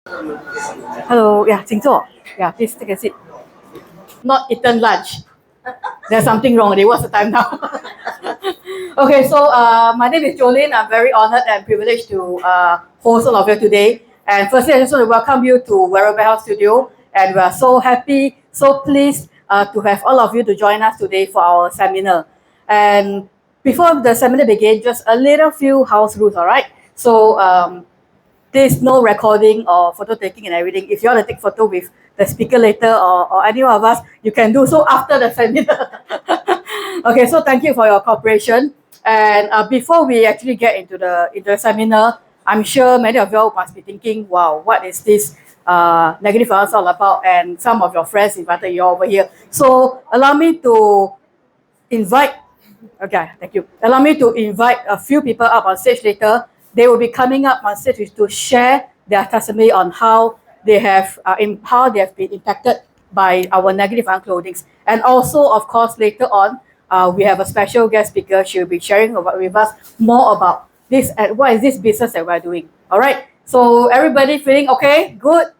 Hello, yeah, 请坐. Yeah, please take a seat. Not eaten lunch. There's something wrong. What's the time now? Okay, so my name is Jolene. I'm very honored and privileged to host all of you today. And firstly, I just want to welcome you to Wearable Health Studio. And we are so happy, so pleased to have all of you to join us today for our seminar. And before the seminar begins, just a little few house rules, all right? So there's no recording or photo taking and everything. If you want to take photo with the speaker later or any one of us, you can do so after the seminar. Okay, so thank you for your cooperation. And before we actually get into the seminar, I'm sure many of you must be thinking, wow, what is this negative finance all about? And some of your friends invited you over here. So allow me to invite, okay, thank you. Allow me to invite a few people up on stage later. They will be coming up on stage to share their testimony on how they have been impacted by our negative clothing. And also, of course, later on, we have a special guest speaker. She'll be sharing with us more about this and what is this business that we're doing. All right. So everybody feeling okay? Good.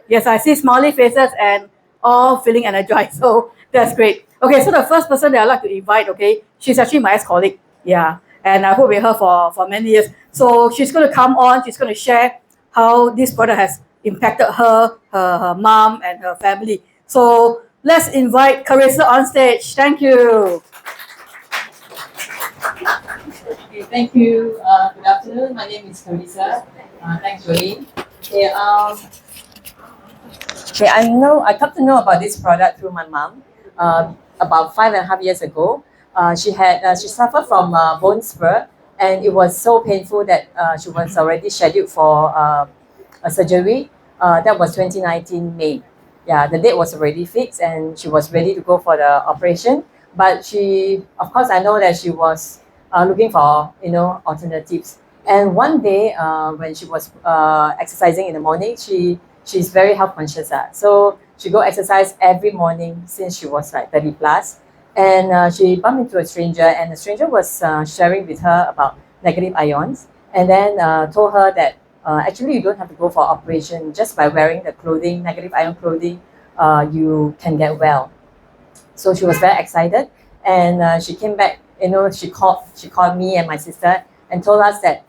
Yes, I see smiley faces and all feeling energized. So that's great. Okay, so the first person that I'd like to invite, okay, she's actually my ex-colleague. Yeah. And I've worked with her for many years. So she's going to come on, she's going to share how this product has impacted her mom, and her family. So let's invite Carissa on stage. Thank you. Okay, thank you. Good afternoon. My name is Carissa. Thanks, Jolene. I come to know about this product through my mom. About 5.5 years ago, she suffered from bone spur, and it was so painful that she was already scheduled for a surgery. That was 2019 May. Yeah, the date was already fixed, and she was ready to go for the operation. But she, of course, I know that she was looking for alternatives. And one day, when she was exercising in the morning, she's very health conscious. So she go exercise every morning since she was like 30 plus. And she bumped into a stranger, and the stranger was sharing with her about negative ions, and then told her that actually you don't have to go for operation. Just by wearing the clothing, negative ion clothing, you can get well. So she was very excited, and she came back. She called me and my sister and told us that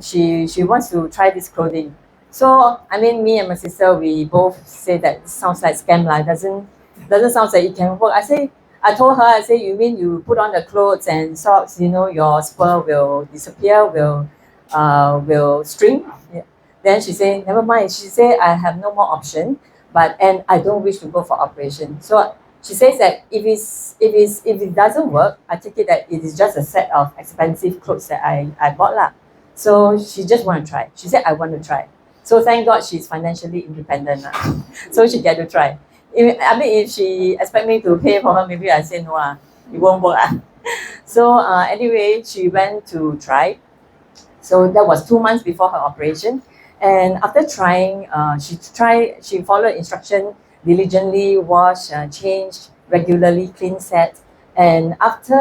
she wants to try this clothing. So I mean, me and my sister, we both say that it sounds like scam lah. Doesn't sound like it can work. I told her, you mean you put on the clothes and socks, your spur will disappear, will shrink? Yeah. Then she said, never mind. She said, I have no more option, and I don't wish to go for operation. So she says that if it doesn't work, I take it that it is just a set of expensive clothes that I bought lah. So she just want to try. She said, I want to try. So thank God she's financially independent. So she get to try. If she expect me to pay for her, maybe I say no, it won't work. So anyway, she went to try. So that was 2 months before her operation. And after trying, she followed instruction diligently, wash, change regularly, clean set. And after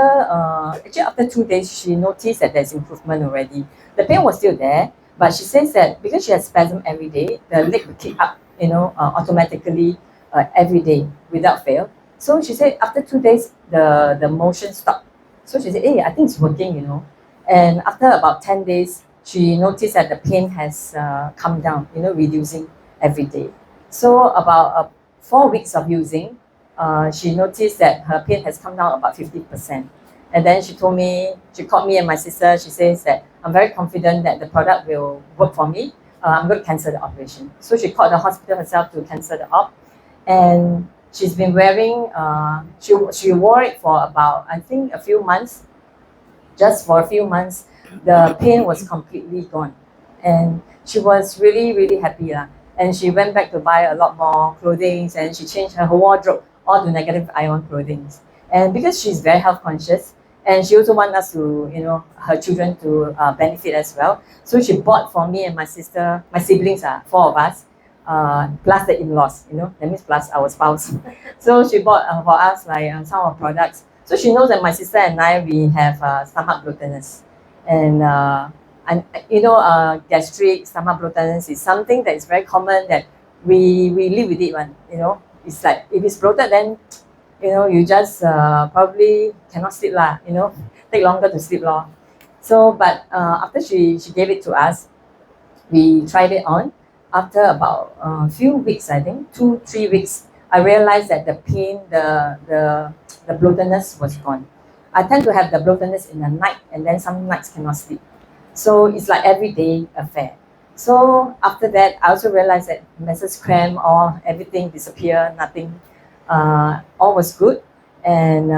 2 days, she noticed that there's improvement already. The pain was still there, but she says that because she has spasm every day, the leg would kick up, automatically every day without fail. So she said after 2 days, the motion stopped. So she said, hey, I think it's working, And after about 10 days, she noticed that the pain has come down, reducing every day. So about 4 weeks of using, she noticed that her pain has come down about 50%. And then she called me and my sister. She says that I'm very confident that the product will work for me. I'm going to cancel the operation. So she called the hospital herself to cancel the op. And she's been wearing, she wore it for about, I think, a few months. Just for a few months, the pain was completely gone. And she was really, really happy. And she went back to buy a lot more clothing, and she changed her whole wardrobe all to negative ion clothing. And because she's very health conscious, and she also wants us to, her children to benefit as well. So she bought for me and my sister, my siblings, 4 of us, plus the in-laws, that means plus our spouse. So she bought for us like some of products. So she knows that my sister and I, we have stomach bloatedness. And and gastric stomach bloatedness is something that is very common that we live with it one. It's like if it's bloated, then you just probably cannot sleep lah. Take longer to sleep lor. So, but after she gave it to us, we tried it on. After about a few weeks, I think 2-3 weeks, I realized that the pain, the bloatedness was gone. I tend to have the bloatedness in the night, and then some nights cannot sleep. So it's like everyday affair. So after that, I also realized that menses cramp, all everything disappear, nothing, all was good, and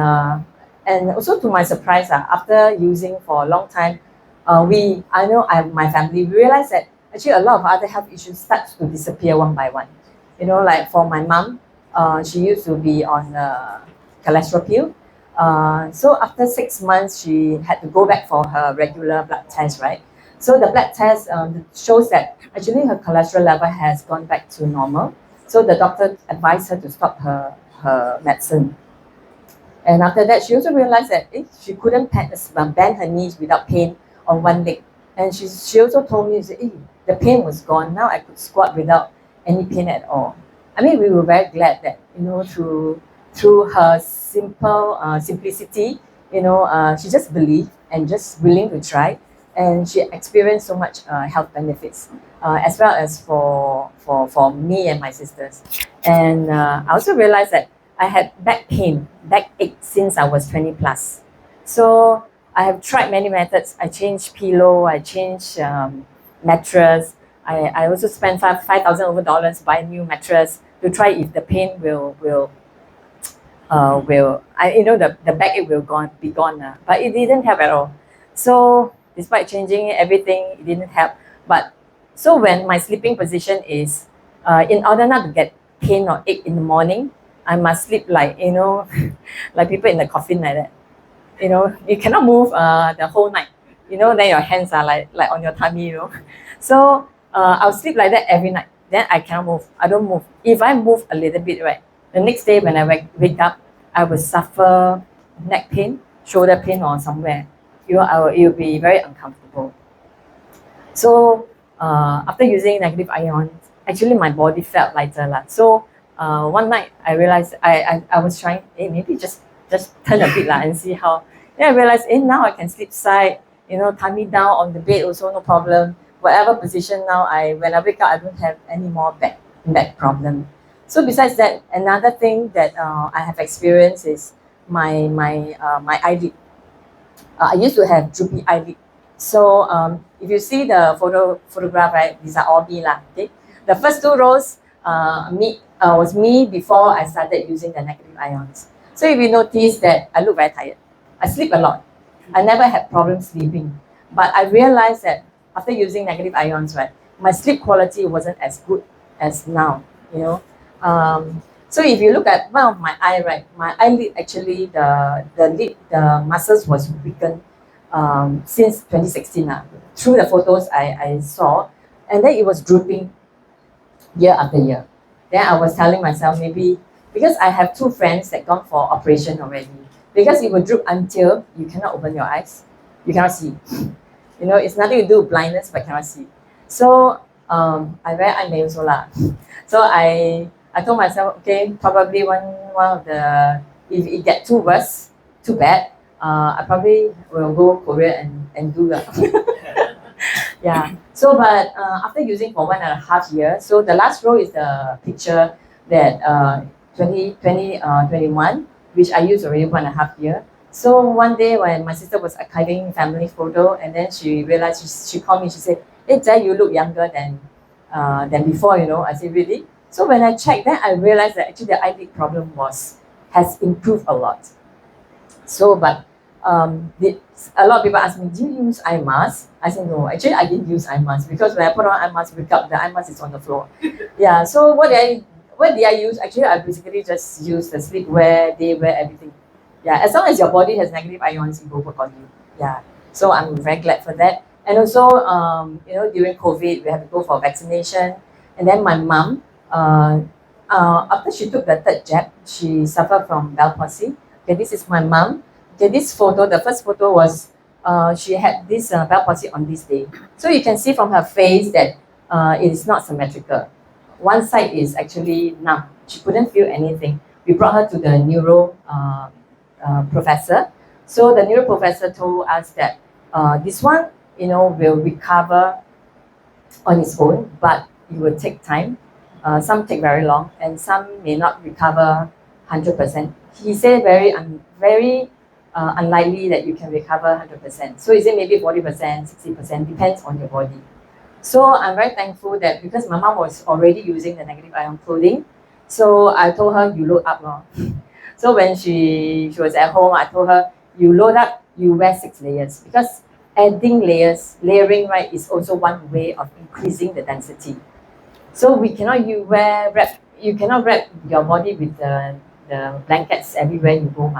also to my surprise, after using for a long time, my family, we realized that actually a lot of other health issues start to disappear one by one. Like for my mom, she used to be on cholesterol pill. So after 6 months, she had to go back for her regular blood test, right? So the blood test shows that actually her cholesterol level has gone back to normal. So the doctor advised her to stop her medicine. And after that, she also realized that she couldn't bend her knees without pain on one leg. And she also told me, the pain was gone. Now I could squat without any pain at all. I mean, we were very glad that, through her simplicity, she just believed and just willing to try. And she experienced so much health benefits, as well as for me and my sisters. And I also realized that I had backache since I was 20 plus. So I have tried many methods. I changed pillow, I changed mattress. I also spent $5,000 over buy a new mattress to try if the pain the backache will be gone. But it didn't help at all. So despite changing everything, it didn't help. But so when my sleeping position is, in order not to get pain or ache in the morning, I must sleep like, like people in the coffin like that. You cannot move the whole night. Then your hands are like on your tummy, So I'll sleep like that every night. Then I cannot move. I don't move. If I move a little bit, right, the next day when I wake up, I will suffer neck pain, shoulder pain or somewhere. It will be very uncomfortable. So after using negative ions, actually my body felt lighter. So one night I realized I was trying, maybe just turn a bit and see how. Then I realized, now I can sleep side, tummy down on the bed also no problem. Whatever position now, when I wake up, I don't have any more back problem. So besides that, another thing that I have experienced is my eyelid. I used to have droopy eyelid. So if you see the photograph, right, these are all me lah. Okay, the first 2 rows was me before I started using the negative ions. So if you notice that I look very tired, I sleep a lot. I never had problems sleeping, but I realized that after using negative ions, right, my sleep quality wasn't as good as now. So if you look at one of my eye, right, my eyelid actually the muscles was weakened since 2016 through the photos I saw, and then it was drooping year after year. Then I was telling myself, maybe because I have 2 friends that gone for operation already, because it will droop until you cannot open your eyes, you cannot see. It's nothing to do with blindness, but cannot see. So I wear eye mail also lah. So I told myself, okay, probably one of the, if it get too worse, too bad, I probably will go Korea and do that. Yeah. So, but after using for 1.5 years, so the last row is the picture that 2021, which I used already 1.5 years. So one day when my sister was archiving family photo, and then she realized, she called me, she said, "Hey, Jai, you look younger than before, I said, "Really?" So when I checked, then I realized that actually the eyelid problem has improved a lot. So, but a lot of people ask me, "Do you use eye mask?" I said, "No, actually I didn't use eye mask, because when I put on eye mask, wake up, the eye mask is on the floor." Yeah. So what did I use? Actually, I basically just use the sleepwear, daywear, everything. Yeah, as long as your body has negative ions, it will work on you. Yeah. So I'm very glad for that. And also, during COVID, we have to go for vaccination. And then my mom, after she took the 3rd jab, she suffered from Bell palsy. Okay, this is my mom. Okay, this photo, the first photo was she had this bell palsy on this day. So you can see from her face that it is not symmetrical. One side is actually numb. She couldn't feel anything. We brought her to the neuro professor. So the neuro professor told us that this one, will recover on its own, but it will take time. Some take very long, and some may not recover 100%. He said very unlikely that you can recover 100%. So he said maybe 40%, 60%, depends on your body. So I'm very thankful that because my mom was already using the negative ion clothing, so I told her, you load up. So when she was at home, I told her, you load up, you wear 6 layers, because adding layering, right, is also one way of increasing the density. So we cannot you cannot wrap your body with the blankets everywhere you go,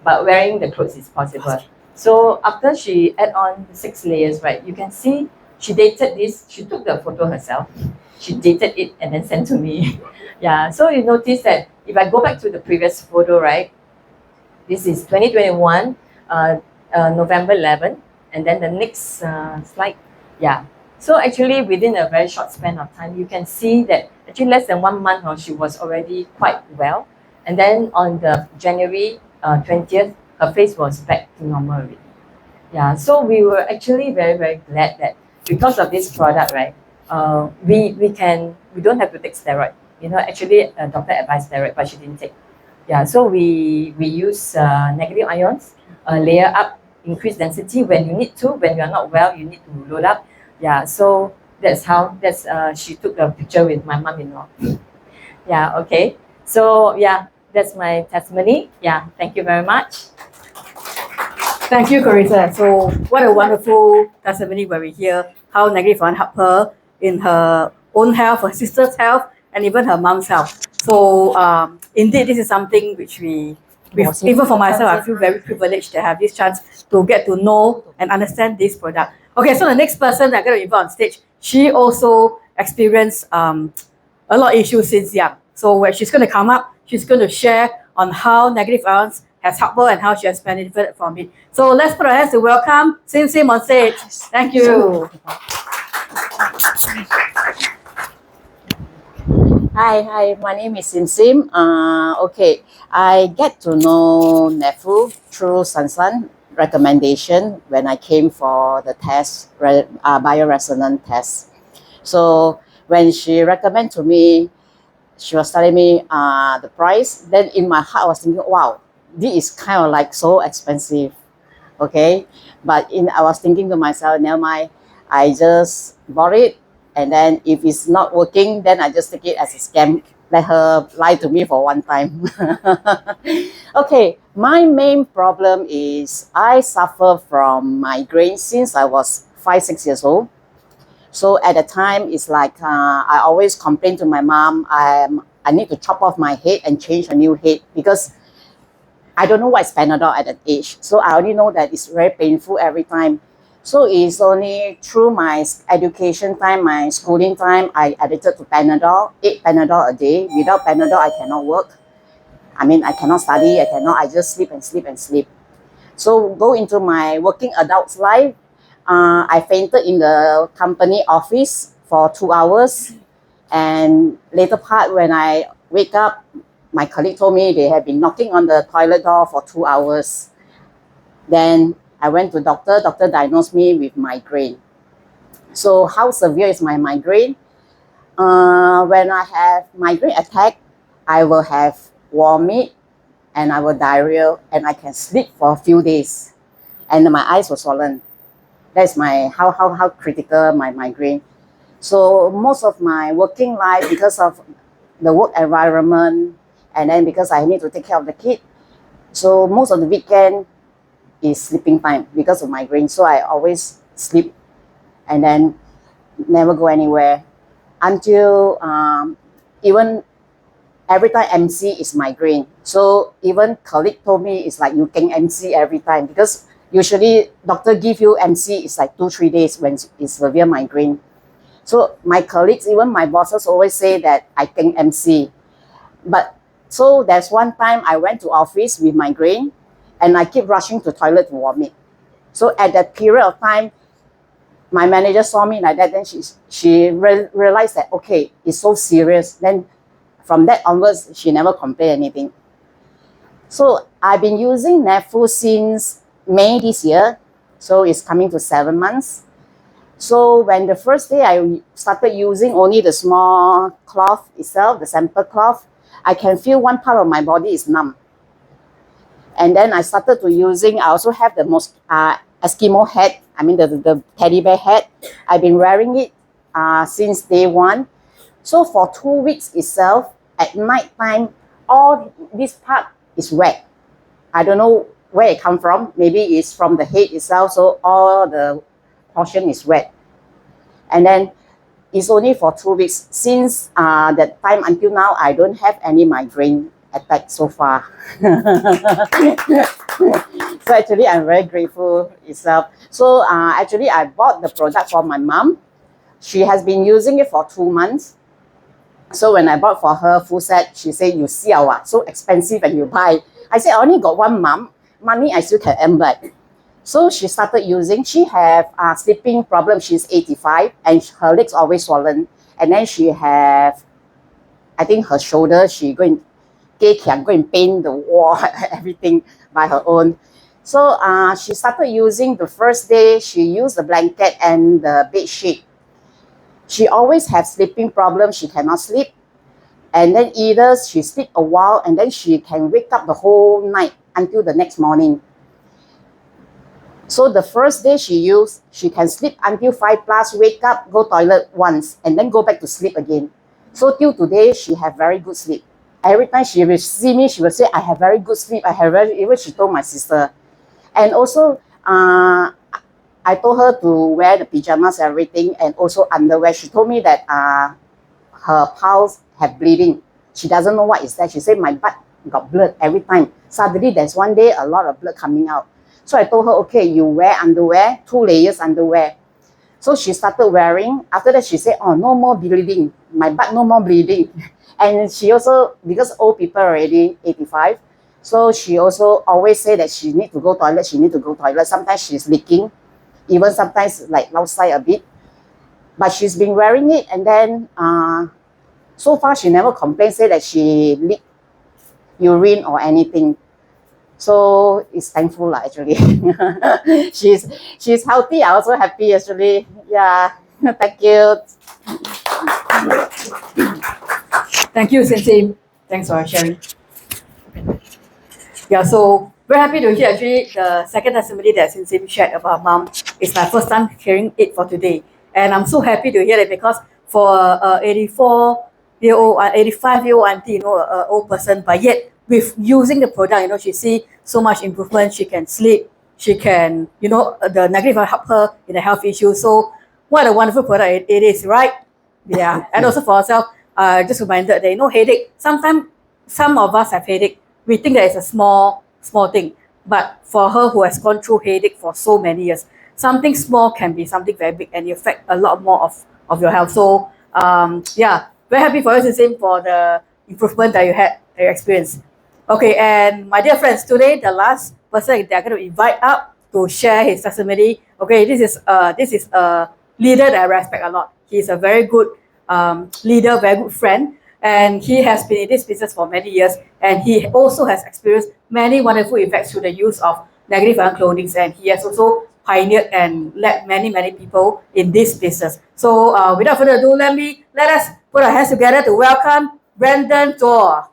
but wearing the clothes is possible. So after she add on 6 layers, right, you can see she dated this. She took the photo herself. She dated it and then sent to me. Yeah. So you notice that if I go back to the previous photo, right, this is 2021, November 11, and then the next slide, yeah. So actually, within a very short span of time, you can see that actually less than 1 month, she was already quite well. And then on the January 20th, her face was back to normal already. Yeah, so we were actually very, very glad that because of this product, right, we don't have to take steroid. Actually, a doctor advised steroid, but she didn't take. Yeah, so we use negative ions, layer up, increase density when you need to. When you are not well, you need to load up. Yeah, so she took a picture with my mom-in-law. Yeah, okay. So yeah, that's my testimony. Yeah, thank you very much. Thank you, Carissa. So what a wonderful testimony where we hear how negative ion helped her in her own health, her sister's health, and even her mom's health. So indeed, this is something which even for myself, I feel very privileged to have this chance to get to know and understand this product. Okay, so the next person I'm going to invite on stage, she also experienced a lot of issues since young. So when she's going to come up, she's going to share on how negative ions has helped her and how she has benefited from it. So let's put our hands to welcome Sim on stage. Thank you. Hi, my name is Sim. Okay, I get to know Nefful through Sansan recommendation when I came for the test, bioresonance test. So when she recommended to me, she was telling me the price. Then in my heart, I was thinking, wow, this is kind of like so expensive. Okay, but I was thinking to myself, never mind, I just bought it. And then if it's not working, then I just take it as a scam. Let her lie to me for one time. Okay, my main problem is I suffer from migraine since I was 5-6 years old. So at the time, it's like I always complain to my mom, I need to chop off my head and change a new head because I don't know what is Panadol at that age. So I only know that it's very painful every time. So it's only through my education time, my schooling time, I addicted to Panadol, 8 Panadol a day. Without Panadol, I cannot work. I mean, I cannot study, I just sleep and sleep and sleep. So go into my working adult's life. I fainted in the company office for 2 hours. And later part, when I wake up, my colleague told me they had been knocking on the toilet door for 2 hours. Then I went to doctor diagnosed me with migraine. So how severe is my migraine? When I have migraine attack, I will have vomit and I will diarrhea and I can sleep for a few days. And my eyes were swollen. That's how critical my migraine. So most of my working life, because of the work environment, and then because I need to take care of the kid, so most of the weekend is sleeping time because of migraine. So I always sleep and then never go anywhere until even every time MC is migraine. So even colleague told me it's like you can MC every time because usually doctor give you MC is like 2-3 days when it's severe migraine. So my colleagues, even my bosses always say that I can MC. But so there's one time I went to office with migraine and I keep rushing to toilet to vomit. So at that period of time, my manager saw me like that, then she realized that, okay, it's so serious. Then from that onwards, she never complained anything. So I've been using Nefful since May this year. So it's coming to 7 months. So when the first day I started using only the small cloth itself, the sample cloth, I can feel one part of my body is numb. And then I started to using, I also have the most Eskimo hat, I mean the teddy bear hat. I've been wearing it since day one. So for 2 weeks itself, at night time, all this part is wet. I don't know where it come from. Maybe it's from the head itself, so all the portion is wet. And then it's only for 2 weeks. Since that time until now, I don't have any migraine attack so far. So actually, I'm very grateful itself. So actually, I bought the product for my mom. She has been using it for 2 months. So when I bought for her full set, she said, you siao ah, so expensive and you buy. I said, I only got 1 month. Money I still can earn back. So she started using. She have sleeping problem. She's 85 and her legs always swollen. And then she have, I think her shoulder, she go and paint the wall, everything by her own. So she started using the first day. She used the blanket and the bed sheet. She always have sleeping problem. She cannot sleep. And then either she sleep a while and then she can wake up the whole night until the next morning. So the first day she used, she can sleep until 5 plus, wake up, go toilet once, and then go back to sleep again. So till today, she have very good sleep. Every time she will see me, she will say, I have very good sleep. Even she told my sister. And also, I told her to wear the pajamas, everything, and also underwear. She told me that her pulse have bleeding. She doesn't know what is that. She said, my butt got blood every time. Suddenly, there's one day, a lot of blood coming out. So I told her, okay, you wear underwear, 2 layers underwear. So she started wearing. After that, she said, oh, no more bleeding. My butt, no more bleeding. And she also, because old people already 85, so she also always say that she need to go toilet, she need to go toilet. Sometimes she's leaking, even sometimes like outside a bit. But she's been wearing it, and then so far she never complained, say that she leak urine or anything. So it's thankful actually. she's healthy. I also happy actually. Yeah. Thank you. Thank you, Sensei. Thanks for sharing. Yeah, so very happy to hear actually the second testimony that Sensei shared about mom. It's my first time hearing it for today. And I'm so happy to hear it because for 84-year-old, 85-year-old auntie, you know, an old person, but yet with using the product, you know, she see so much improvement. She can sleep. She can, you know, the negative will help her in the health issue. So what a wonderful product it is, right? Yeah. And also for herself, just reminded that, you know, headache, sometimes some of us have headache. We think that it's a small thing. But for her who has gone through headache for so many years, something small can be something very big and affect a lot more of your health. So yeah, very happy for you, Sensei, for the improvement that you had, that you experienced. Okay, and my dear friends, today the last person that I'm going to invite up to share his testimony. Okay, this is a leader that I respect a lot. He's a very good leader, very good friend, and he has been in this business for many years, and he also has experienced many wonderful effects through the use of negative ion clothing, and he has also pioneered and led many people in this business. So without further ado, let us put our hands together to welcome Brandon Dor.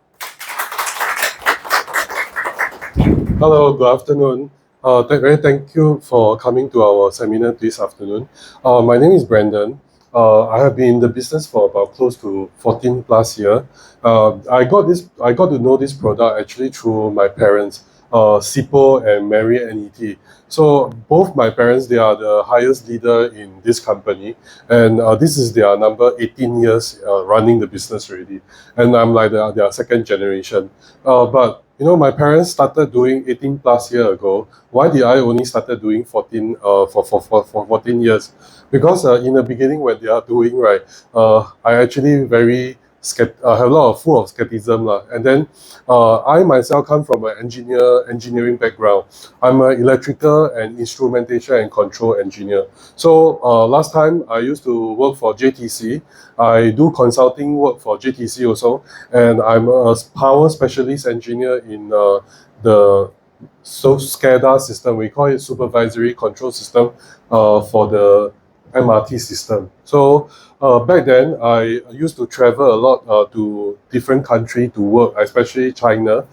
Hello, good afternoon. Thank you for coming to our seminar this afternoon. My name is Brandon. I have been in the business for about close to 14 plus years. I got to know this product actually through my parents, Sipo and Mary and E.T. So both my parents, they are the highest leader in this company, and this is their number 18 years running the business already, and I'm like their second generation. But you know, my parents started doing 18 plus years ago. Why did I only started doing 14 for 14 years? Because in the beginning when they are doing, right, I actually very have a lot of full of skepticism lah. And then I myself come from an engineering background. I'm an electrical and instrumentation and control engineer. So last time I used to work for JTC. I do consulting work for JTC also, and I'm a power specialist engineer in the SCADA system. We call it supervisory control system for the MRT system. So back then, I used to travel a lot to different countries to work, especially China,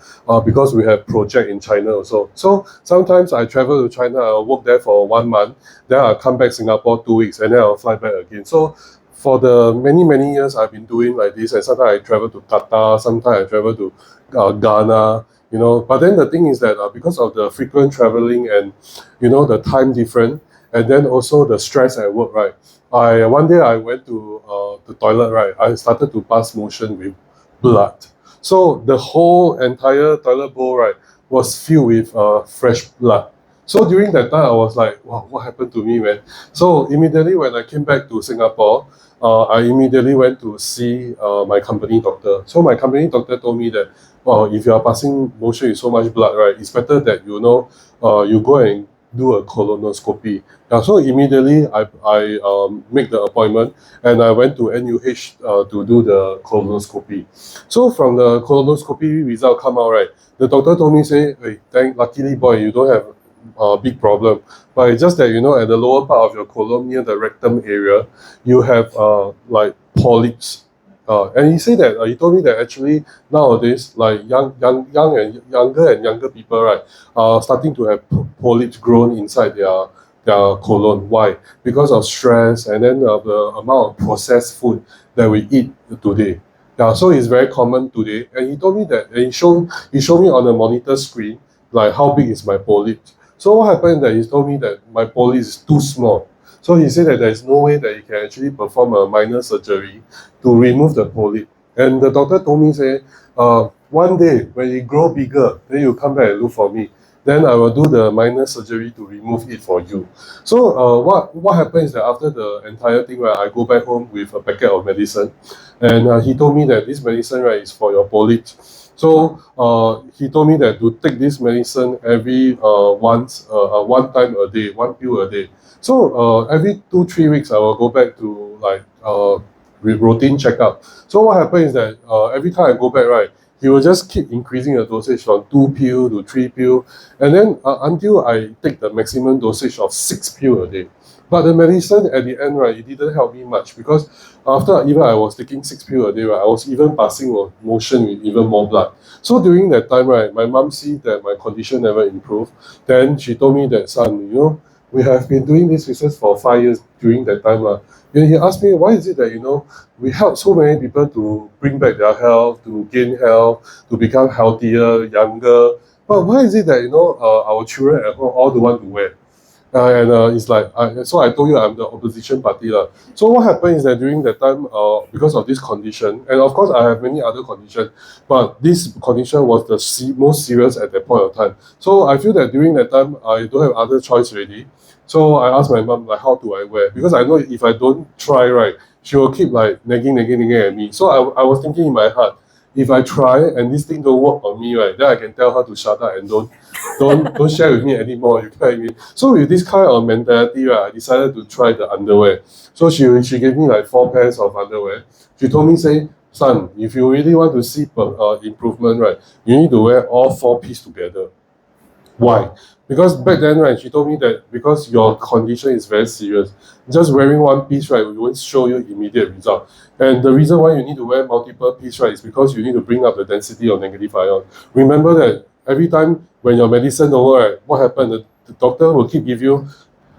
because we have project in China also. So sometimes I travel to China, I'll work there for 1 month, then I'll come back Singapore 2 weeks, and then I'll fly back again. So for the many years I've been doing like this, and sometimes I travel to Qatar, sometimes I travel to Ghana, you know. But then the thing is that because of the frequent traveling and, you know, the time difference, and then also the stress at work, right? One day I went to the toilet, right? I started to pass motion with blood. So the whole entire toilet bowl, right, was filled with fresh blood. So during that time, I was like, wow, what happened to me, man? So immediately when I came back to Singapore, I immediately went to see my company doctor. So my company doctor told me that, well, if you are passing motion with so much blood, right, it's better that, you know, you go and do a colonoscopy. So immediately I make the appointment, and I went to NUH to do the colonoscopy. So from the colonoscopy result come out, right, the doctor told me, say, hey, luckily boy, you don't have a big problem, but it's just that, you know, at the lower part of your colon near the rectum area, you have like polyps. And he said that he told me that actually nowadays, like younger people, right, are starting to have polyps grown inside their colon. Why? Because of stress, and then the amount of processed food that we eat today. Yeah, so it's very common today. And he told me that, and he showed me on the monitor screen like how big is my polyp. So what happened that he told me that my polyp is too small. So he said that there is no way that he can actually perform a minor surgery to remove the polyp. And the doctor told me, say, one day when it grow bigger, then you come back and look for me. Then I will do the minor surgery to remove it for you. So what happens is that after the entire thing, right, I go back home with a packet of medicine, and he told me that this medicine, right, is for your polyps. So he told me that to take this medicine every one time a day, one pill a day. So every 2-3 weeks, I will go back to like routine checkup. So what happens is that every time I go back, right, he will just keep increasing the dosage from 2 pill to 3 pill, and then until I take the maximum dosage of 6 pill a day. But the medicine at the end, right, it didn't help me much, because after even I was taking 6 pill a day, right, I was even passing motion with even more blood. So during that time, right, my mom see that my condition never improved. Then she told me that, son, you know, we have been doing this business for 5 years during that time. And he asked me, why is it that, you know, we help so many people to bring back their health, to gain health, to become healthier, younger. But why is it that, you know, our children at home all don't want to wear? It's like, so I told you I'm the opposition party. So what happened is that during that time, because of this condition, and of course I have many other conditions, but this condition was the most serious at that point of time. So I feel that during that time, I don't have other choice already. So I asked my mom, like, how do I wear? Because I know if I don't try, right, she will keep like nagging at me. So I was thinking in my heart, if I try and this thing don't work on me, right, then I can tell her to shut up and don't share with me anymore. You get what I mean? So with this kind of mentality, right, I decided to try the underwear. So she gave me like 4 pairs of underwear. She told me, say, son, if you really want to see improvement, right, you need to wear all 4 pieces together. Why? Because back then, right, she told me that because your condition is very serious, just wearing 1 piece, right, won't show you immediate result. And the reason why you need to wear multiple pieces, right, is because you need to bring up the density of negative ion. Remember that every time when your medicine over, right, what happened? The doctor will keep give you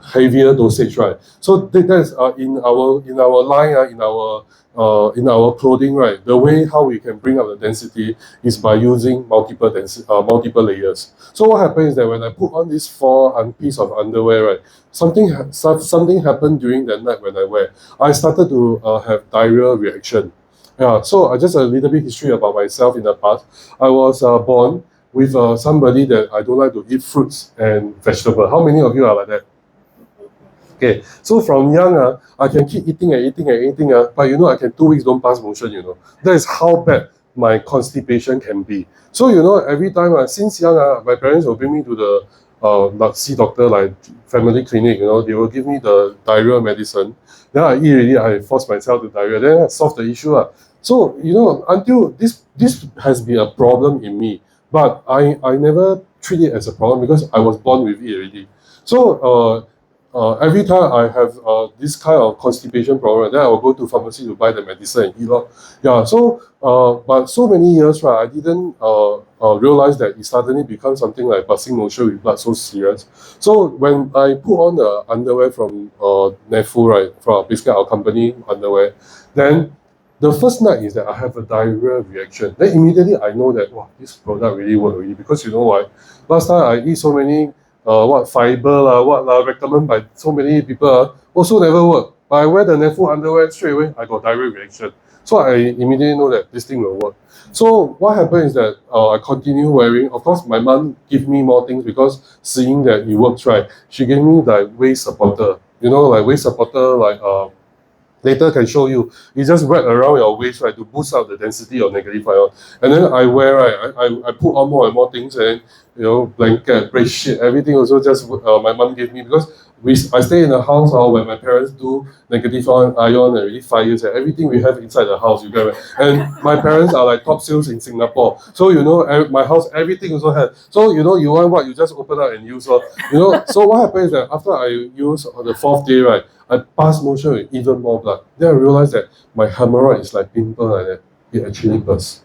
heavier dosage, right? So that's in our line, in our clothing, right? The way how we can bring up the density is by using multiple layers. So what happens is that when I put on this 4 piece of underwear, right, something happened during the night when I wear. I started to have diarrhea reaction. Yeah. So just a little bit history about myself in the past. I was born with somebody that I don't like to eat fruits and vegetables. How many of you are like that? Okay, so from young, I can keep eating and eating and eating, but you know, I can 2 weeks don't pass motion, you know. That is how bad my constipation can be. So, you know, every time, since young, my parents will bring me to the see doctor, like family clinic, you know, they will give me the diarrhea medicine. Then I eat already, I force myself to diarrhea, then I solve the issue. So, you know, until this has been a problem in me, but I never treat it as a problem because I was born with it already. So, every time I have this kind of constipation problem, then I will go to pharmacy to buy the medicine and eat. Yeah, so but so many years, right, I didn't realize that it suddenly becomes something like passing motion with blood so serious. So when I put on the underwear from Nefful, right, from basically our company underwear, then the first night is that I have a diarrhea reaction. Then immediately I know that, wow, this product really worked already, because you know why? Last time I eat so many fiber recommended by so many people also never work. But I wear the Nefful underwear straight away, I got diarrhea reaction. So I immediately know that this thing will work. So what happened is that I continue wearing. Of course, my mom gave me more things because seeing that it works, right? She gave me like waist supporter. You know, like waist supporter, like later can show you. You just wrap around your waist, right, to boost up the density of negative ion. And then I wear, right, I put on more and more things, and then, you know, blanket, bed sheet, everything also just my mom gave me, because I stay in a house where my parents do negative ion already 5 years, and everything we have inside the house, you get it. And my parents are like top sales in Singapore. So, you know, my house, everything also has. So, you know, you want what, you just open up and use. You know, so what happens is that after I use on the 4th day, right, I pass motion with even more blood. Then I realized that my hemorrhoid is like pimple like that. It actually burst.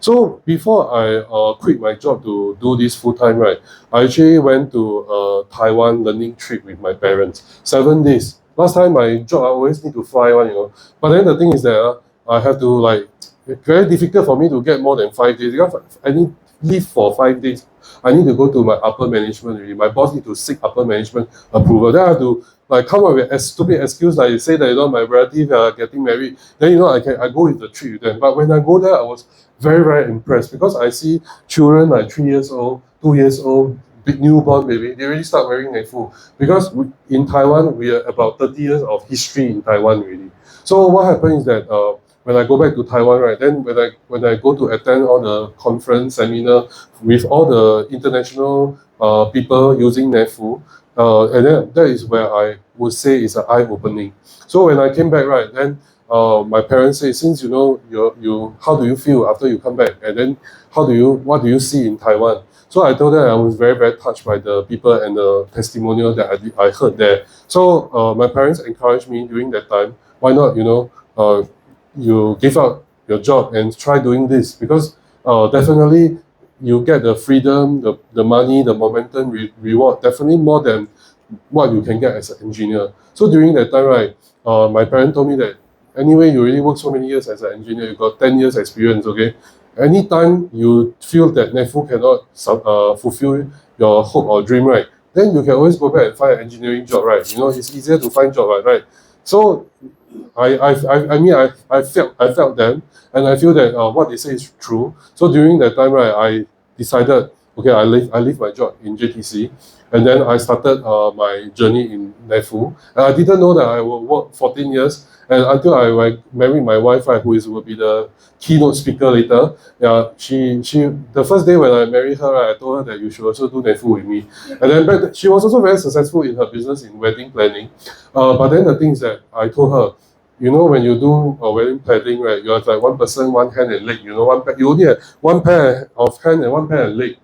So before I quit my job to do this full time, right, I actually went to Taiwan learning trip with my parents. 7 days. Last time my job, I always need to fly one, you know. But then the thing is that I have to like, very difficult for me to get more than 5 days. Because I need leave for 5 days. I need to go to my upper management already. My boss need to seek upper management approval. Then I have to like come up with a stupid excuse, like say that, you know, my relative are getting married. Then, you know, I go with the trip with them. But when I go there, I was very, very impressed, because I see children like 3 years old, 2 years old, big newborn baby, they really start wearing Nefful. Because in Taiwan, we are about 30 years of history in Taiwan already. So what happens is that when I go back to Taiwan, right, then when I go to attend all the conference, seminar with all the international people using Nefful, and then that is where I would say is an eye-opening. So when I came back, right, then my parents say, since you know you how do you feel after you come back, and then what do you see in Taiwan? So I told them I was very, very touched by the people and the testimonial that I heard there. So my parents encouraged me during that time, why not, you know, you give up your job and try doing this, because definitely you get the freedom, the money, the momentum, reward, definitely more than what you can get as an engineer. So during that time, right, my parents told me that anyway, you already worked so many years as an engineer, you got 10 years experience, okay? Anytime you feel that Nefful cannot fulfill your hope or dream, right, then you can always go back and find an engineering job, right? You know, it's easier to find job, right? So I felt them, and I feel that what they say is true. So during that time, right, I decided, okay, I leave my job in JTC, and then I started my journey in Nefful. And I didn't know that I will work 14 years, and until I married my wife, right, who will be the keynote speaker later. Yeah, she the first day when I married her, right, I told her that you should also do Nefful with me. And then she was also very successful in her business in wedding planning. But then the thing is that I told her, you know, when you do wedding planning, right, you have like one person, one hand and leg. You know, you only have one pair of hand and one pair of leg.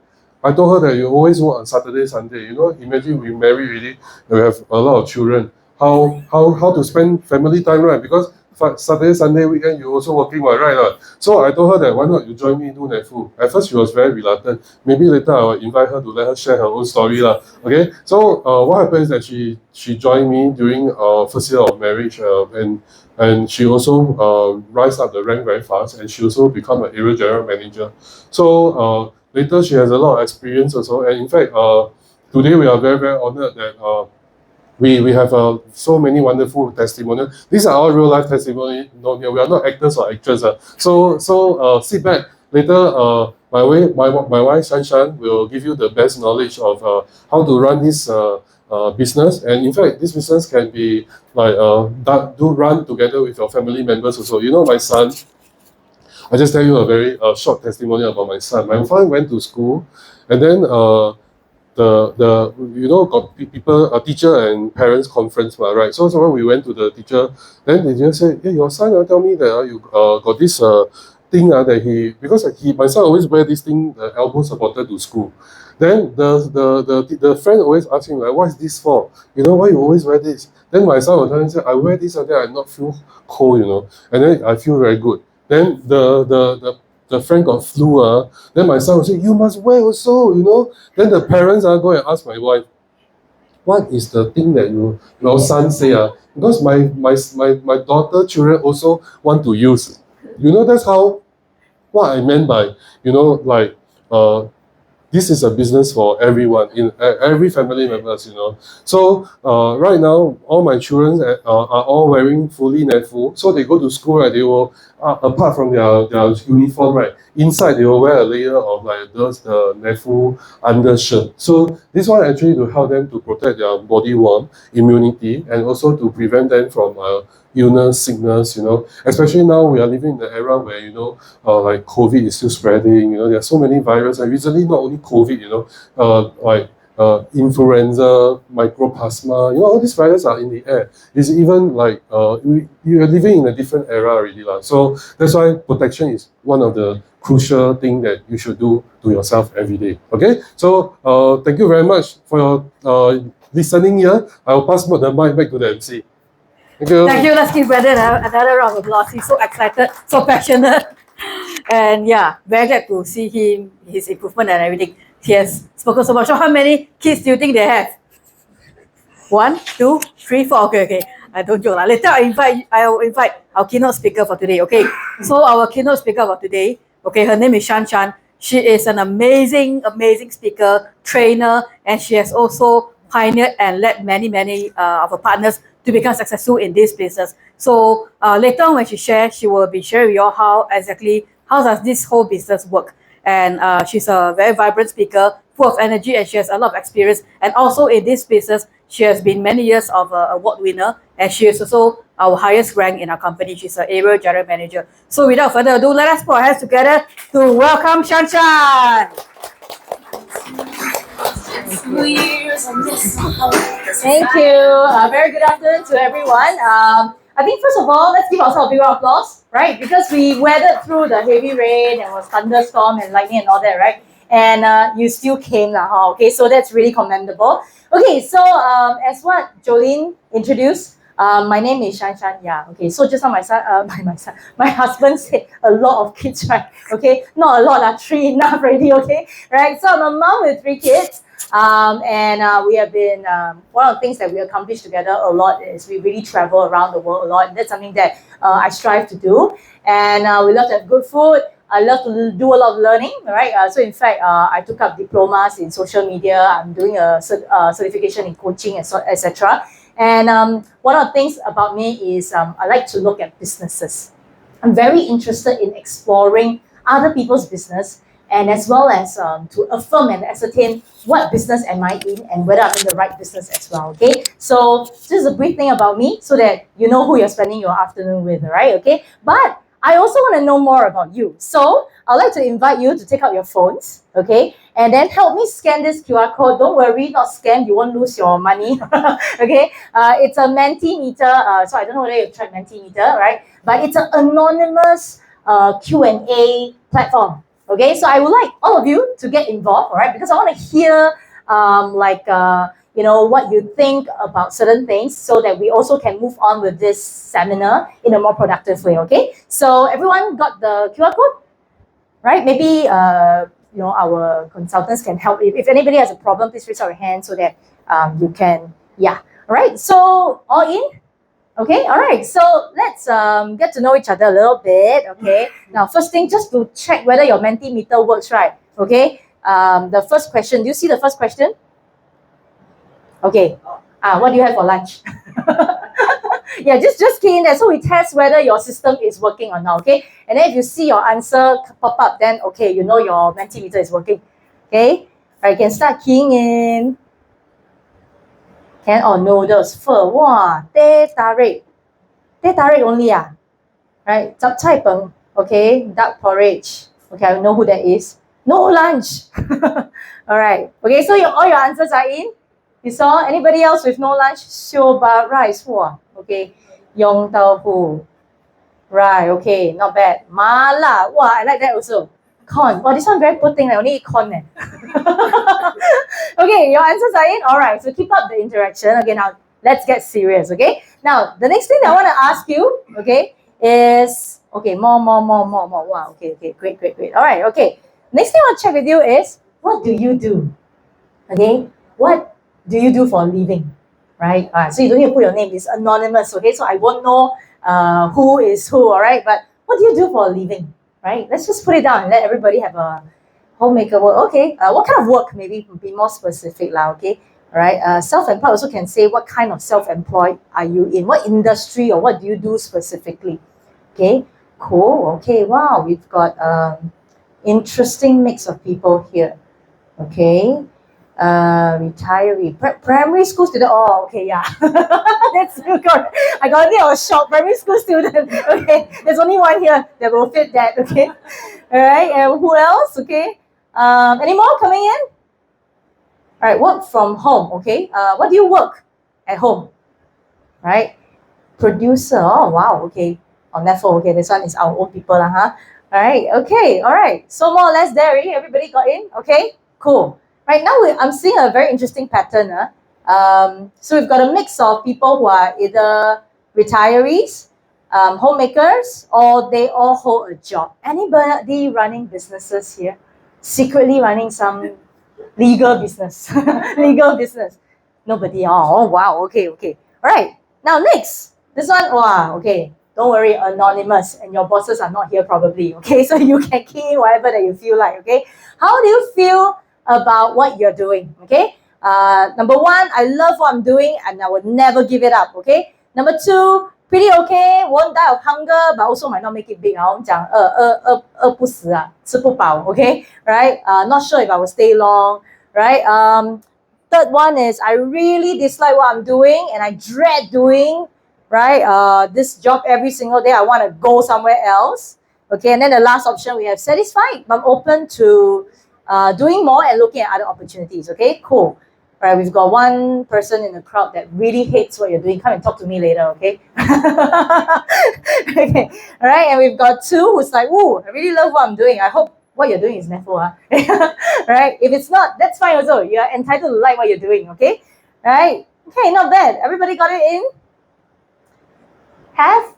I told her that you always work on Saturday, Sunday. You know, imagine we marry already, we have a lot of children. How to spend family time, right? Because Saturday, Sunday, weekend, you're also working, right? So I told her that why not you join me do Nefful. At first, she was very reluctant. Maybe later I will invite her to let her share her own story, okay? So what happened is that she joined me during first year of marriage, and she also rise up the rank very fast, and she also become an area general manager. So later she has a lot of experience also, and in fact, today we are very, very honored that we have so many wonderful testimonials. These are all real life testimonies. No, we are not actors or actresses. So sit back. Later, my wife Shanshan will give you the best knowledge of how to run this business, and in fact, this business can be like do run together with your family members also. You know, my son. I just tell you a very short testimony about my son. My son went to school, and then the you know got people teacher and parents conference right. So when we went to the teacher, then they just say, "Hey, your son tell me that you got this thing that he because my son always wear this thing elbow supporter to school." Then the friend always ask him like, "What is this for? You know why you always wear this?" Then my son will tell him, say, "I wear this and then I not feel cold, you know, and then I feel very good." Then the friend got flu, then my son will say, "You must wear also, you know." Then the parents go and ask my wife, "What is the thing that your son say? Because my daughter children also want to use." You know, that's how what I meant by, you know, like this is a business for everyone, in every family members, you know. So right now, all my children are all wearing fully Nefful. So they go to school, right? They will, apart from their uniform, right? Inside they will wear a layer of like the Nefful undershirt. So this one actually to help them to protect their body warmth, immunity, and also to prevent them from illness, sickness, you know. Especially now we are living in the era where, you know, like COVID is still spreading, you know, there are so many viruses, and recently not only COVID, you know, like influenza, microplasma, you know, all these viruses are in the air. It's even like we are living in a different era already. So that's why protection is one of the crucial thing that you should do to yourself every day. Okay, so thank you very much for your listening here. I will pass the mic back to the MC. Thank you. Thank you. Let's give Brandon another round of applause. He's so excited, so passionate. And yeah, very glad to see him, his improvement and everything. He has spoken so much. So how many kids do you think they have? 1, 2, 3, 4. Okay. I don't joke. Later I will invite our keynote speaker for today. Okay. So our keynote speaker for today, okay, her name is Shan Chan. She is an amazing speaker, trainer, and she has also pioneered and led many of her partners to become successful in this business. So later on when she shares, she will be sharing with you how does this whole business work. And she's a very vibrant speaker, full of energy, and she has a lot of experience. And also in this business, she has been many years of award winner, and she is also our highest rank in our company. She's an area general manager. So without further ado, let us put our hands together to welcome Shan Chan. Thank you. Very good afternoon to everyone. I think first of all, let's give ourselves a big round of applause, right? Because we weathered through the heavy rain, and was thunderstorm and lightning and all that, right? And you still came, okay? So that's really commendable. Okay, so as what Jolene introduced, my name is Shan Chan. Yeah, okay. So just now my husband said a lot of kids, right? Okay, not a lot, 3 enough already. Okay, right. So I'm a mom with 3 kids, and we have been one of the things that we accomplish together a lot is we really travel around the world a lot. And that's something that I strive to do, and we love to have good food. I love to do a lot of learning, right? So in fact, I took up diplomas in social media. I'm doing a certification in coaching, etc. And one of the things about me is I like to look at businesses. I'm very interested in exploring other people's business, and as well as to affirm and ascertain what business am I in and whether I'm in the right business as well, okay? So this is a brief thing about me so that you know who you're spending your afternoon with, right? Okay, but I also want to know more about you. So I'd like to invite you to take out your phones, okay? And then help me scan this QR code. Don't worry, not scanned, you won't lose your money, okay? It's a Mentimeter, so I don't know whether you've tried Mentimeter, right? But it's an anonymous Q&A platform, okay? So I would like all of you to get involved, all right? Because I want to hear you know, what you think about certain things so that we also can move on with this seminar in a more productive way, okay? So everyone got the QR code, right? Maybe, you know, our consultants can help. If anybody has a problem, please raise your hand so that you can, yeah. All right, so all in? Okay, all right. So let's get to know each other a little bit, okay? Now, first thing, just to check whether your Mentimeter works right, okay? The first question, do you see the first question? Okay, what do you have for lunch? Yeah, just key in there. So we test whether your system is working or not, okay? And then if you see your answer pop up, then okay, you know your Mentimeter is working, okay? All right, you can start keying in. Can or noodles, pho, wow, teh tarik. Teh tarik only right? Chap chai peng, okay, duck porridge. Okay, I know who that is. No lunch. All right. Okay, so all your answers are in. You saw anybody else with no lunch? Sioba rice. Wow. Okay. Yong tau fu. Right. Okay. Not bad. Mala. Wow, I like that also. Corn. Wow, this one very poor thing. I only eat corn. Okay, your answers are in. All right. So keep up the interaction. Okay, now let's get serious. Okay. Now the next thing I want to ask you. Okay, is okay. More. Wow. Okay. Great. All right. Okay. Next thing I want to check with you is what do you do? Okay. What do you do for a living? Right. So you don't need to put your name. It's anonymous. Okay. So I won't know who is who. All right. But what do you do for a living? Right. Let's just put it down and let everybody have a homemaker work. Okay. What kind of work? Maybe be more specific lah. Okay. All right. Self-employed also can say what kind of self-employed are you in? What industry or what do you do specifically? Okay. Cool. Okay. Wow. We've got interesting mix of people here. Okay. Retiree, primary school student. Oh, okay, yeah. That's good. I got it. I was shocked. Primary school student. Okay, there's only one here that will fit that. Okay, all right. And who else? Okay. Any more coming in? All right. Work from home. Okay. What do you work at home? Right. Producer. Oh wow. Okay. On Nefful. Okay. This one is our own people, huh? All right. Okay. All right. So more or less there already. Everybody got in. Okay. Cool. Right now, I'm seeing a very interesting pattern. So we've got a mix of people who are either retirees, homemakers, or they all hold a job. Anybody running businesses here? Secretly running some legal business? Legal business? Nobody. Oh, wow. Okay. All right. Now, next. This one, wow. Okay. Don't worry, anonymous, and your bosses are not here probably. Okay. So you can key in whatever that you feel like. Okay. How do you feel about what you're doing? Okay. Number one, I love what I'm doing and I would never give it up. Okay. Number two, pretty okay, won't die of hunger, but also might not make it big. 我们讲不死啊，吃不饱. Okay. Right. Not sure if I will stay long. Right. Third one is I really dislike what I'm doing and I dread doing, right, this job every single day. I want to go somewhere else. Okay. And then the last option we have satisfied, but I'm open to doing more and looking at other opportunities. Okay, cool. All right, we've got one person in the crowd that really hates what you're doing. Come and talk to me later, okay? Okay, all right, and we've got two who's like, ooh, I really love what I'm doing. I hope what you're doing is Nefful, right? If it's not, that's fine also. You're entitled to like what you're doing, okay? Right? Okay, not bad. Everybody got it in? Have?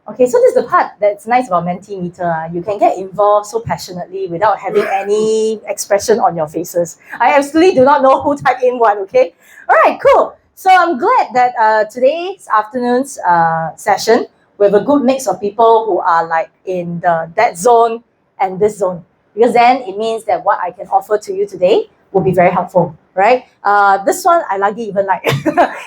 Okay, so this is the part that's nice about Mentimeter. You can get involved so passionately without having any expression on your faces. I absolutely do not know who typed in what, okay? All right, cool. So I'm glad that today's afternoon's session, we have a good mix of people who are like in that zone and this zone. Because then it means that what I can offer to you today will be very helpful, right? This one, I lucky even like.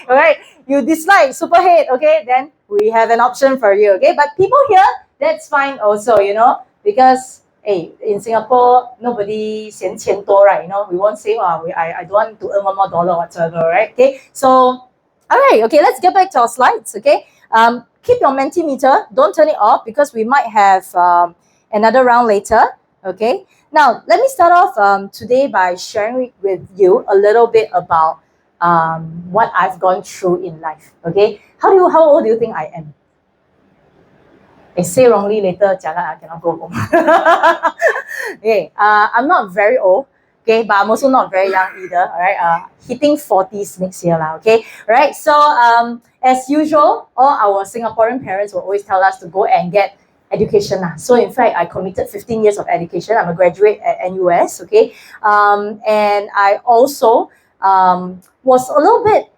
All right, you dislike, super hate, okay? Then we have an option for you, okay? But people here, that's fine also, you know, because hey, in Singapore, nobody 嫌钱多, right? You know, we won't say, oh, I don't want to earn one more dollar whatsoever, right? Okay, so, all right, okay, let's get back to our slides, okay? Keep your Mentimeter, don't turn it off because we might have another round later, okay? Now, let me start off today by sharing with you a little bit about what I've gone through in life, okay? How old do you think I am? I say wrongly later, I cannot go home. Okay, I'm not very old, okay, but I'm also not very young either, all right? Hitting 40s next year, okay? All right, so as usual, all our Singaporean parents will always tell us to go and get education. So in fact, I committed 15 years of education. I'm a graduate at NUS, okay? And I also was a little bit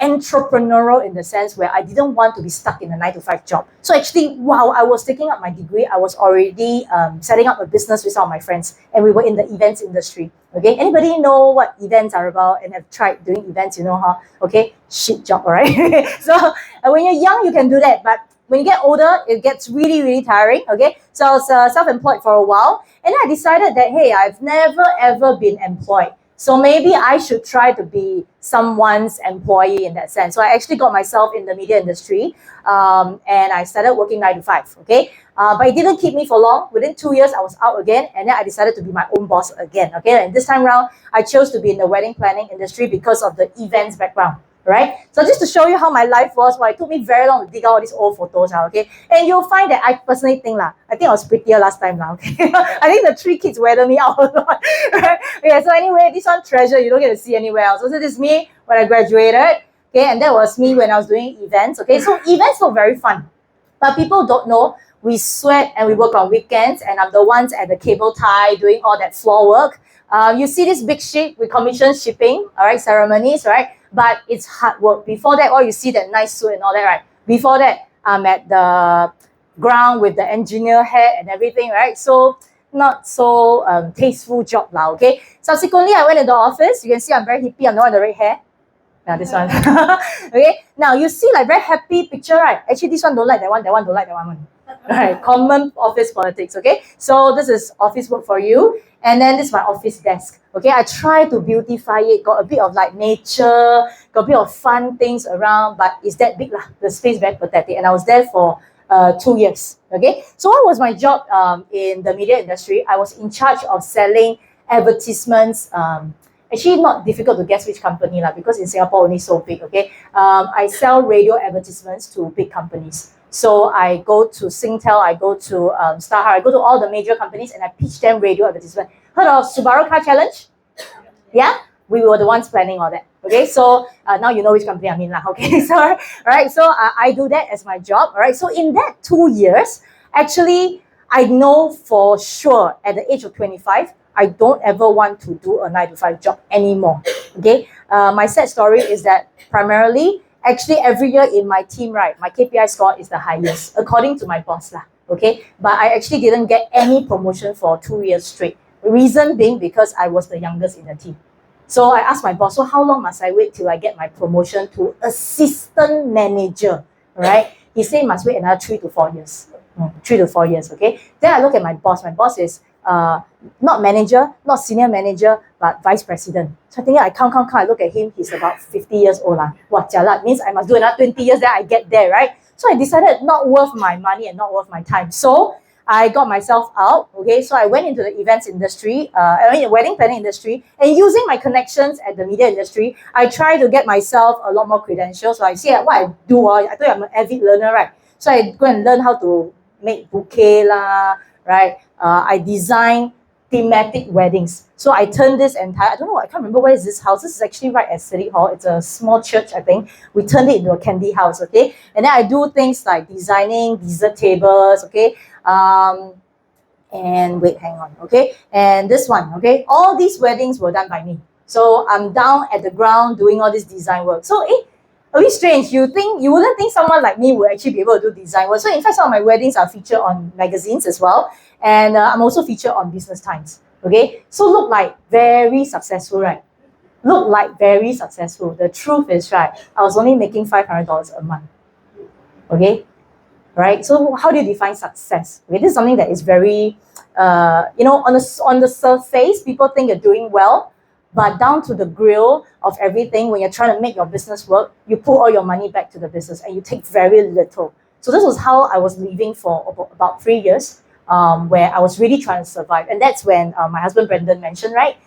entrepreneurial in the sense where I didn't want to be stuck in a 9-to-5 job. So actually, while I was taking up my degree, I was already setting up a business with some of my friends, and we were in the events industry. Okay, anybody know what events are about and have tried doing events? You know how? Okay, shit job, all right? So when you're young, you can do that, but when you get older, it gets really, really tiring, okay? So I was self-employed for a while, and I decided that, hey, I've never, ever been employed. So maybe I should try to be someone's employee in that sense. So I actually got myself in the media industry, and I started working 9 to 5, okay? But it didn't keep me for long. Within 2 years, I was out again, and then I decided to be my own boss again, okay? And this time around, I chose to be in the wedding planning industry because of the events background, right? So just to show you how my life was, well, it took me very long to dig out all these old photos, okay? And you'll find that I personally think, I think I was prettier last time, okay? I think the 3 kids weathered me out a lot, right? Okay, so anyway, this one treasure, you don't get to see anywhere else. So this is me when I graduated, okay? And that was me when I was doing events, okay? So events were very fun. But people don't know, we sweat and we work on weekends, and I'm the ones at the cable tie doing all that floor work. You see this big ship, we commission shipping, all right, ceremonies, right? But it's hard work. Before that, you see that nice suit and all that, right? Before that, I'm at the ground with the engineer hat and everything, right? So not so tasteful job now, okay? Subsequently, I went into the office. You can see I'm very hippie. I'm the one with the red hair. Now this one. Okay, now you see like very happy picture, right? Actually, this one don't like that one don't like that one. Right, common office politics, okay? So this is office work for you. And then this is my office desk, okay? I try to beautify it, got a bit of like nature, got a bit of fun things around, but it's that big lah. The space very pathetic. And I was there for 2 years, okay? So what was my job in the media industry? I was in charge of selling advertisements. Actually, not difficult to guess which company lah, because in Singapore only so big, okay? I sell radio advertisements to big companies. So I go to Singtel, I go to Starhub, I go to all the major companies and I pitch them radio advertisement. Heard of Subaru Car Challenge? Yeah? We were the ones planning all that. Okay, so now you know which company I'm in lah. Okay, so right, so I do that as my job. All right, so in that 2 years, actually, I know for sure at the age of 25, I don't ever want to do a 9 to 5 job anymore. Okay, my sad story is that primarily, actually every year in my team, right, my KPI score is the highest according to my boss lah. Okay, but I actually didn't get any promotion for 2 years straight. Reason being because I was the youngest in the team. So I asked my boss, so how long must I wait till I get my promotion to assistant manager, right? He said must wait another 3 to 4 years. 3 to 4 years, okay? Then I look at my boss. My boss is not manager, not senior manager, but vice president. So I think I count, I look at him, he's about 50 years old. Wah, jialat, means I must do another 20 years, then I get there, right? So I decided not worth my money and not worth my time. So I got myself out, okay? So I went into the events industry, the wedding planning industry, and using my connections at the media industry, I try to get myself a lot more credentials. So I see what I do, I told you I'm an avid learner, right? So I go and learn how to make bouquet lah, right? I design thematic weddings. So I turned this entire, I don't know, I can't remember where is this house. This is actually right at City Hall. It's a small church, I think. We turned it into a candy house, okay? And then I do things like designing dessert tables, okay? And wait, hang on, okay? And this one, okay? All these weddings were done by me. So I'm down at the ground doing all this design work. So, a bit strange. You wouldn't think someone like me would actually be able to do design work. So in fact, some of my weddings are featured on magazines as well. And I'm also featured on Business Times. Okay, so look like very successful, right? Look like very successful. The truth is, right, I was only making $500 a month. Okay, right? So how do you define success? Okay, this is something that is very, on the surface, people think you're doing well. But down to the grill of everything, when you're trying to make your business work, you put all your money back to the business and you take very little. So this was how I was living for about 3 years, where I was really trying to survive. And that's when my husband, Brendan, mentioned, right?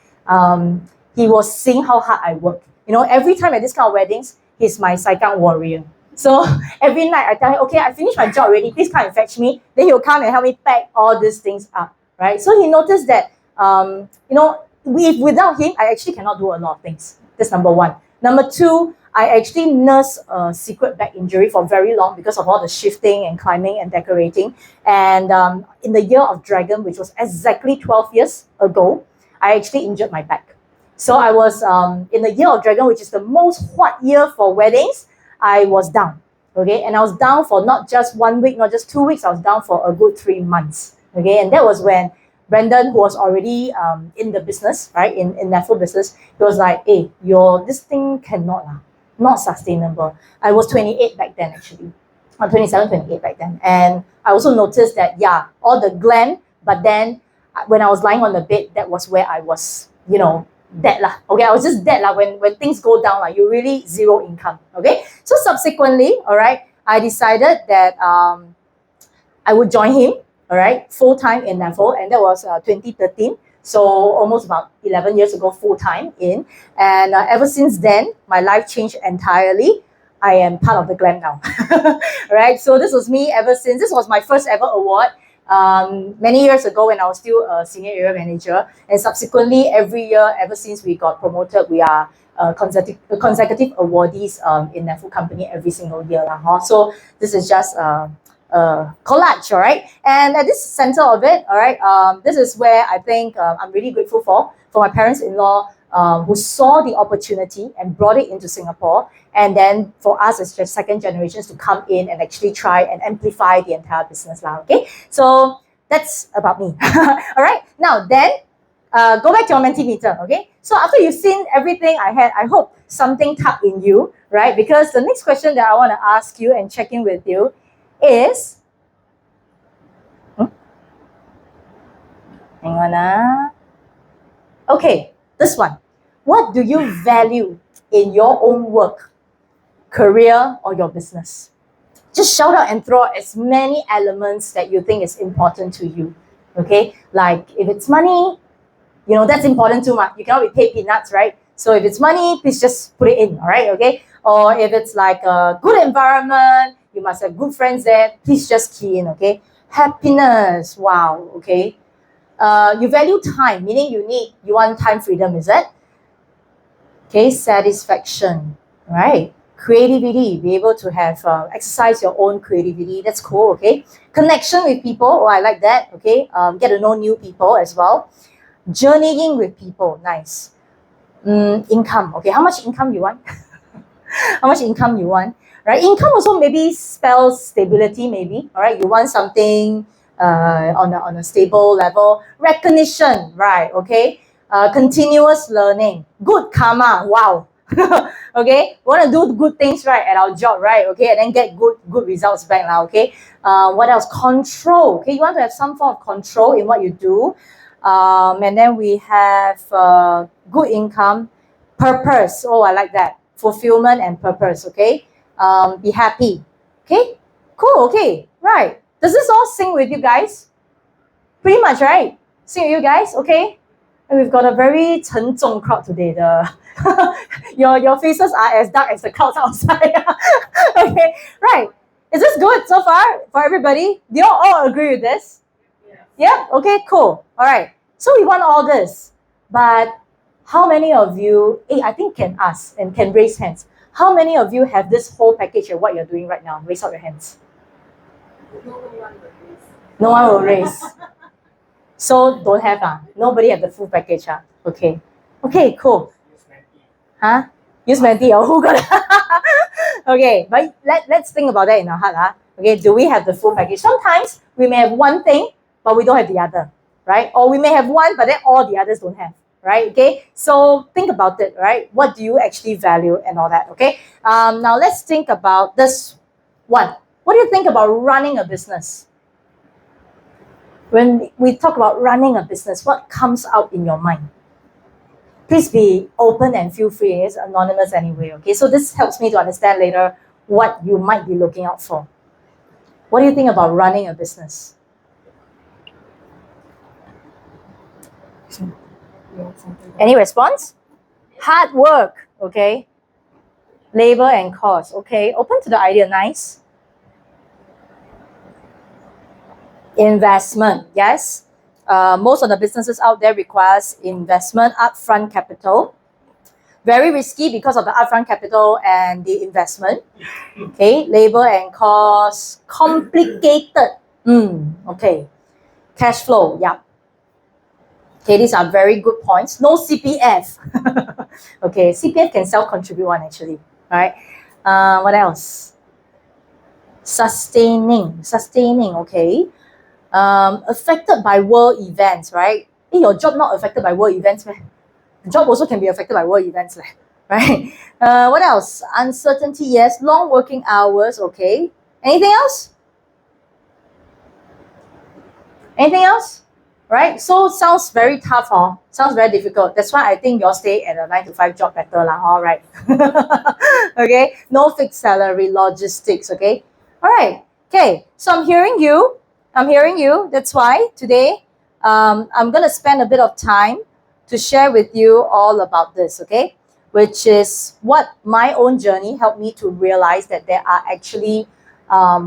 He was seeing how hard I work. You know, every time at this kind of weddings, he's my saikang warrior. So every night I tell him, okay, I finished my job already, please come and fetch me. Then he'll come and help me pack all these things up, right? So he noticed that, without him, I actually cannot do a lot of things. That's number one. Number two, I actually nursed a secret back injury for very long because of all the shifting and climbing and decorating. And in the year of Dragon, which was exactly 12 years ago, I actually injured my back. So I was in the year of Dragon, which is the most hot year for weddings, I was down. Okay, and I was down for not just 1 week, not just 2 weeks, I was down for a good 3 months. Okay, and that was when Brendan, who was already in the business, right, in Nefful business, he was like, hey, this thing cannot, not sustainable. I was 28 back then, actually. 27, 28 back then. And I also noticed that, yeah, all the glam, but then when I was lying on the bed, that was where I was, dead lah. Okay, I was just dead lah when things go down like you really zero income. Okay, so subsequently, all right, I decided that I would join him, all right, full time in Nefful, and that was 2013. So almost about 11 years ago, full time in, and ever since then, my life changed entirely. I am part of the glam now, right? So this was me ever since. This was my first ever award. Many years ago when I was still a senior area manager, and subsequently every year ever since we got promoted, we are consecutive awardees in Nefful company every single year. So this is just collage, all right? And at this center of it, all right, this is where I think I'm really grateful for my parents-in-law who saw the opportunity and brought it into Singapore. And then for us as just second generations to come in and actually try and amplify the entire business now, okay? So that's about me, all right? Now then, go back to your Mentimeter, okay? So after you've seen everything I had, I hope something tucked in you, right? Because the next question that I want to ask you and check in with you is, hang on, okay, this one. What do you value in your own work, career, or your business? Just shout out and throw out as many elements that you think is important to you, okay? Like if it's money, you know, that's important too much. You cannot be paid peanuts, right? So if it's money, please just put it in, all right, okay? Or if it's like a good environment, you must have good friends there, please just key in, okay? Happiness, wow, okay? You value time, meaning you want time freedom, is it? Okay, satisfaction, right? Creativity, be able to have, exercise your own creativity, that's cool, okay? Connection with people, oh, I like that, okay? Get to know new people as well. Journeying with people, nice. Income, okay, how much income you want? How much income you want, right? Income also maybe spells stability, maybe, all right? You want something on a stable level. Recognition, right, okay? Continuous learning, good karma, wow. Okay, we want to do good things right at our job, right? Okay, and then get good results back now, okay? What else? Control, okay? You want to have some form of control in what you do. And then we have good income, purpose, oh, I like that. Fulfillment and purpose, okay? Be happy, okay? Cool, okay, right. Does this all sing with you guys? Pretty much, right? Sing with you guys, okay? And we've got a very 沉重 crowd today. Your faces are as dark as the clouds outside. Okay, right. Is this good so far for everybody? Do you all agree with this? Yeah? Okay, cool. All right. So we want all this. But how many of you, I think can ask and can raise hands. How many of you have this whole package of what you're doing right now? Raise up your hands. No one will raise. So don't have, nobody have the full package, Okay. Okay, cool. Huh? Use Menti, or who got it? Okay, but let's think about that in our heart, Okay, do we have the full package? Sometimes we may have one thing, but we don't have the other, right? Or we may have one, but then all the others don't have, right? Okay, so think about it, right? What do you actually value and all that, okay? Now let's think about this one. What do you think about running a business? When we talk about running a business, what comes out in your mind? Please be open and feel free. It's anonymous anyway, okay? So this helps me to understand later what you might be looking out for. What do you think about running a business? Any response? Hard work, okay? Labor and cost, okay? Open to the idea, nice. Investment, yes. Most of the businesses out there requires investment, upfront capital. Very risky because of the upfront capital and the investment. Okay, labor and cost, complicated. Okay, cash flow, yeah. Okay, these are very good points. No CPF. Okay, CPF can self-contribute one actually, right? What else? Sustaining, okay. Affected by world events, right? Your job not affected by world events, man. Job also can be affected by world events, right? What else? Uncertainty, yes. Long working hours, okay. Anything else? Anything else? right? So sounds very tough, huh? Sounds very difficult. That's why I think you'll stay at a 9 to 5 job better, lah. All right. Okay. No fixed salary, logistics. Okay. All right. Okay. So I'm hearing you. I'm hearing you. That's why today I'm gonna spend a bit of time to share with you all about this. Okay, which is what my own journey helped me to realize that there are actually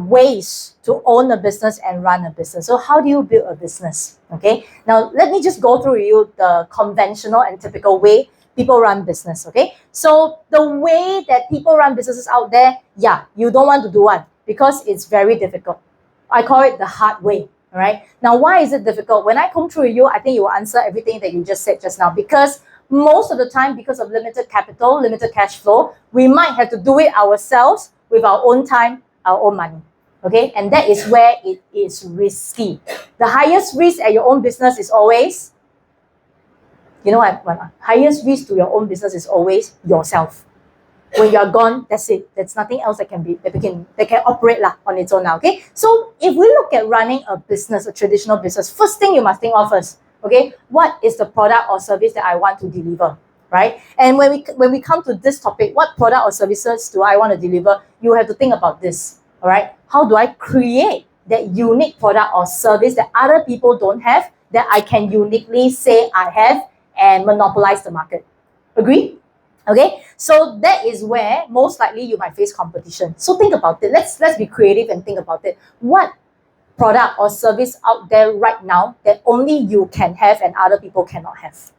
ways to own a business and run a business. So how do you build a business? Okay, now let me just go through you the conventional and typical way people run business. Okay, so the way that people run businesses out there, yeah, you don't want to do one because it's very difficult. I call it the hard way. All right. Now, why is it difficult? When I come through you, I think you will answer everything that you just said just now, because most of the time, because of limited capital, limited cash flow, we might have to do it ourselves with our own time, our own money. Okay, and that is where it is risky. The highest risk at your own business is always, you know what? Highest risk to your own business is always yourself. When you're gone, that's it. There's nothing else that can operate on its own now. Okay. So if we look at running a business, a traditional business, first thing you must think of first, okay, what is the product or service that I want to deliver? Right? And when we come to this topic, what product or services do I want to deliver? You have to think about this. All right. How do I create that unique product or service that other people don't have, that I can uniquely say I have and monopolize the market? Agree? Okay, so that is where most likely you might face competition. So think about it. Let's be creative and think about it. What product or service out there right now that only you can have and other people cannot have?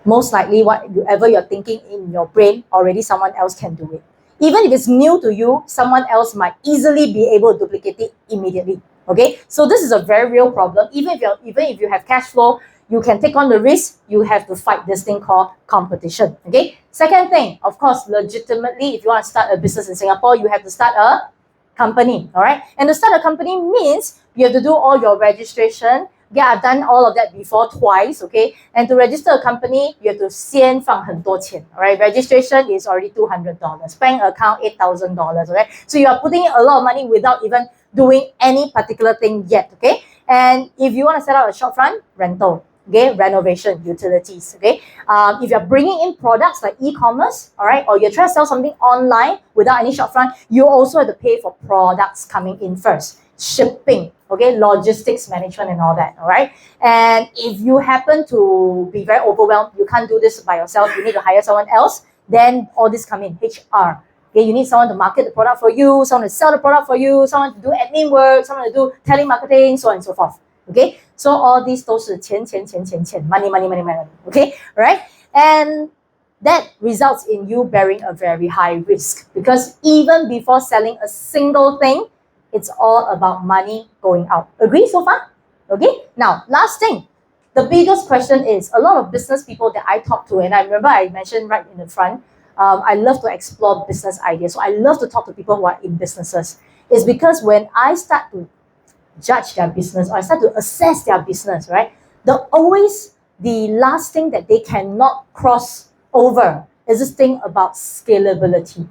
Most likely whatever you're thinking in your brain, already someone else can do it. Even if it's new to you, someone else might easily be able to duplicate it immediately. Okay, so this is a very real problem. Even if you have cash flow, you can take on the risk, you have to fight this thing called competition. Okay. Second thing, of course, legitimately, if you want to start a business in Singapore, you have to start a company. All right. And to start a company means you have to do all your registration. Yeah, I've done all of that before twice. Okay. And to register a company, you have to 先放很多钱. All right. Registration is already $200. Bank account $8,000. All right. So you are putting in a lot of money without even doing any particular thing yet. Okay. And if you want to set up a shopfront, rental. Okay, renovation, utilities. Okay, if you're bringing in products like e-commerce, all right, or you're trying to sell something online without any shopfront, you also have to pay for products coming in first, shipping, okay, logistics management and all that. All right, and if you happen to be very overwhelmed, you can't do this by yourself, you need to hire someone else, then all this come in, HR. Okay, you need someone to market the product for you, someone to sell the product for you, someone to do admin work, someone to do telemarketing, so on and so forth. Okay, so all these 都是钱 money. Okay, right? And that results in you bearing a very high risk, because even before selling a single thing, it's all about money going out. Agree so far? Okay, now last thing, the biggest question is, a lot of business people that I talk to, and I remember I mentioned right in the front, I love to explore business ideas. So I love to talk to people who are in businesses. It's because when I start to judge their business, or I start to assess their business, right? The last thing that they cannot cross over is this thing about scalability.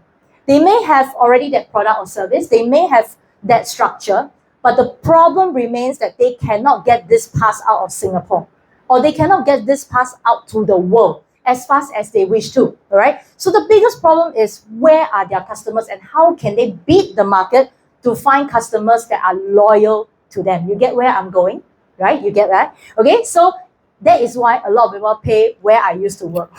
They may have already that product or service, they may have that structure, but the problem remains that they cannot get this pass out of Singapore, or they cannot get this pass out to the world as fast as they wish to, all right? So the biggest problem is, where are their customers and how can they beat the market to find customers that are loyal to them? You get where I'm going, right? You get that? Okay, so that is why a lot of people pay where I used to work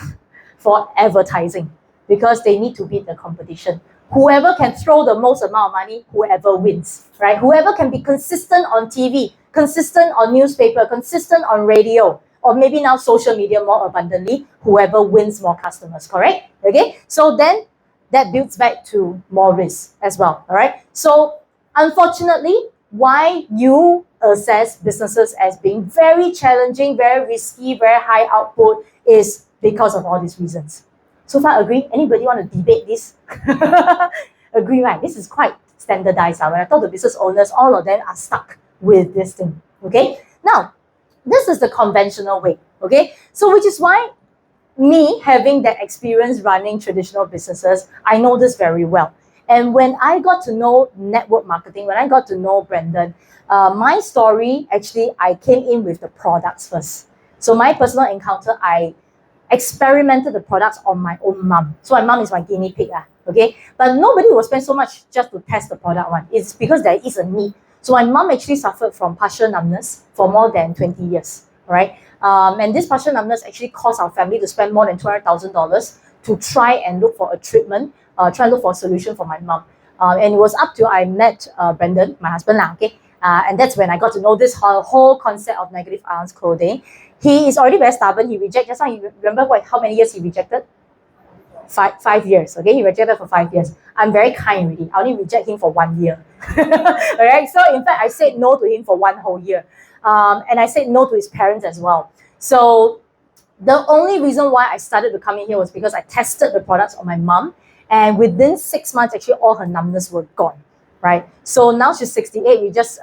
for advertising, because they need to beat the competition. Whoever can throw the most amount of money, whoever wins, right? Whoever can be consistent on TV, consistent on newspaper, consistent on radio, or maybe now social media more abundantly, whoever wins more customers, correct? Okay, so then that builds back to more risk as well, all right? So unfortunately, why you assess businesses as being very challenging, very risky, very high output is because of all these reasons. So far, agree? Anybody want to debate this? Agree, right? This is quite standardized. When I talk to business owners, all of them are stuck with this thing, okay? Now, this is the conventional way, okay? So which is why me having that experience running traditional businesses, I know this very well. And when I got to know network marketing, when I got to know Brendan, my story, actually, I came in with the products first. So my personal encounter, I experimented the products on my own mom. So my mom is my guinea pig, okay? But nobody will spend so much just to test the product one. It's because there is a need. So my mom actually suffered from partial numbness for more than 20 years, right? And this partial numbness actually caused our family to spend more than $200,000 to try and look for a treatment, try and look for a solution for my mom. And it was up till I met Brendan, my husband, okay? And that's when I got to know this whole concept of negative ions clothing. He is already very stubborn. He rejected. Just now, you remember how many years he rejected? Five years. Okay, he rejected for 5 years. I'm very kind already. I only reject him for 1 year. All right. So in fact, I said no to him for 1 whole year, and I said no to his parents as well. So the only reason why I started to come in here was because I tested the products on my mom, and within 6 months, actually, all her numbness were gone. Right. So now she's 68. We just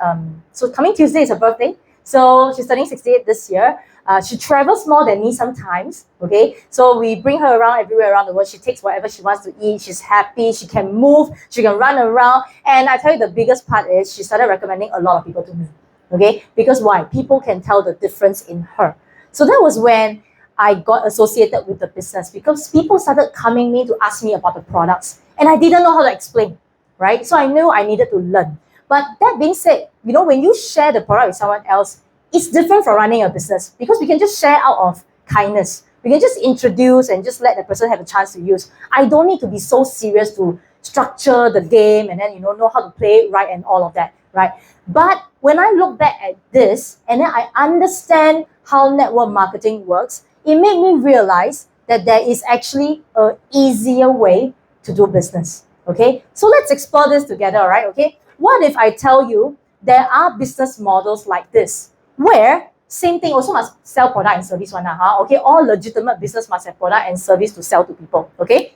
so coming Tuesday is her birthday. So she's turning 68 this year. She travels more than me sometimes, okay? So we bring her around everywhere around the world. She takes whatever she wants to eat. She's happy. She can move. She can run around. And I tell you, the biggest part is she started recommending a lot of people to me, okay? Because why? People can tell the difference in her. So that was when I got associated with the business, because people started coming me to ask me about the products. And I didn't know how to explain, right? So I knew I needed to learn. But that being said, you know, when you share the product with someone else, it's different from running a business, because we can just share out of kindness. We can just introduce and just let the person have a chance to use. I don't need to be so serious to structure the game and then, you know how to play it right and all of that, right? But when I look back at this and then I understand how network marketing works, it made me realize that there is actually an easier way to do business, okay? So let's explore this together, right? Okay? What if I tell you there are business models like this, where same thing also must sell product and service one, okay? All legitimate business must have product and service to sell to people, okay?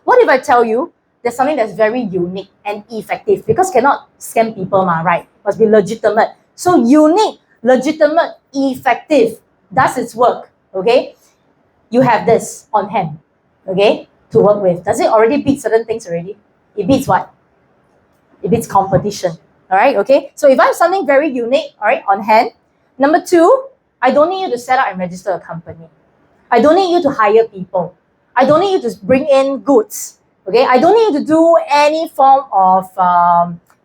What if I tell you there's something that's very unique and effective, because cannot scam people, right? Must be legitimate. So unique, legitimate, effective, does its work, okay? You have this on hand, okay, to work with. Does it already beat certain things already? It beats what? It beats competition, all right, okay? So if I have something very unique, all right, on hand, number two, I don't need you to set up and register a company. I don't need you to hire people. I don't need you to bring in goods, okay? I don't need you to do any form of,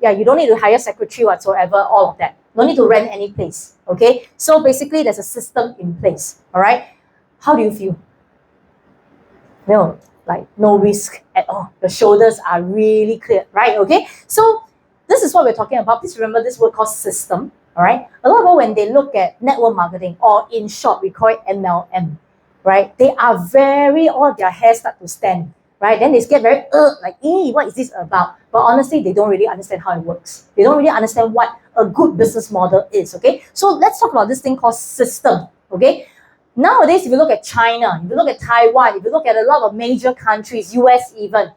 you don't need to hire secretary whatsoever, all of that. No need to rent any place, okay? So basically, there's a system in place, all right? How do you feel? No, like no risk at all. The shoulders are really clear, right? Okay, so this is what we're talking about. Please remember this word called system, all right? A lot of people, when they look at network marketing, or in short, we call it MLM, right? They are all their hair start to stand, right? Then they get very, like, what is this about? But honestly, they don't really understand how it works. They don't really understand what a good business model is, okay? So let's talk about this thing called system, okay? Nowadays, if you look at China, if you look at Taiwan, if you look at a lot of major countries, US even,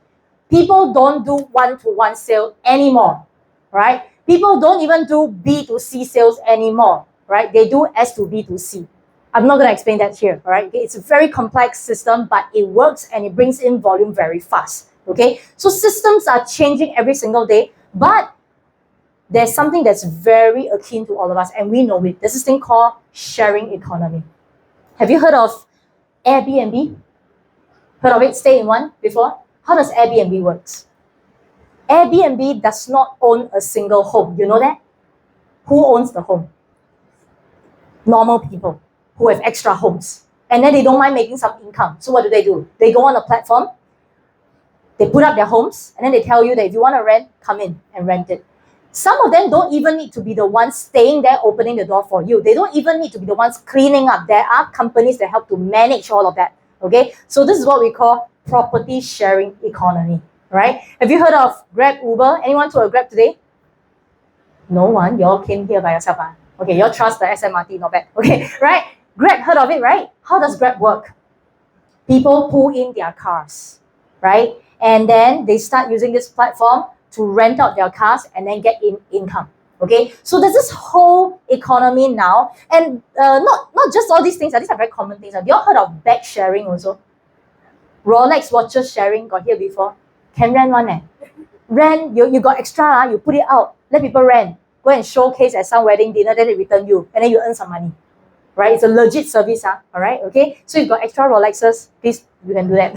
people don't do one-to-one sale anymore, right? People don't even do B2C sales anymore, right? They do S to B2C. I'm not going to explain that here, all right? Okay? It's a very complex system, but it works and it brings in volume very fast, okay? So systems are changing every single day, but there's something that's very akin to all of us, and we know it. There's this thing called sharing economy. Have you heard of Airbnb? Heard of it? Stay in one before? How does Airbnb works? Airbnb does not own a single home. You know that? Who owns the home? Normal people who have extra homes. And then they don't mind making some income. So what do? They go on a platform, they put up their homes, and then they tell you that if you want to rent, come in and rent it. Some of them don't even need to be the ones staying there, opening the door for you. They don't even need to be the ones cleaning up. There are companies that help to manage all of that, okay? So this is what we call property sharing economy, right? Have you heard of Grab, Uber? Anyone took a Grab today? No one. You all came here by yourself. Okay, you all trust the SMRT, not bad. Okay, right? Grab, heard of it, right? How does Grab work? People pull in their cars, right? And then they start using this platform to rent out their cars and then get income, okay? So there's this whole economy now, and not just all these things, these are very common things. Have you all heard of bag sharing also? Rolex watches sharing, got here before? Can rent one. Rent, you got extra, you put it out, let people rent. Go and showcase at some wedding dinner, then they return you, and then you earn some money. Right? It's a legit service, all right? Okay? So you've got extra Rolexes, please, you can do that.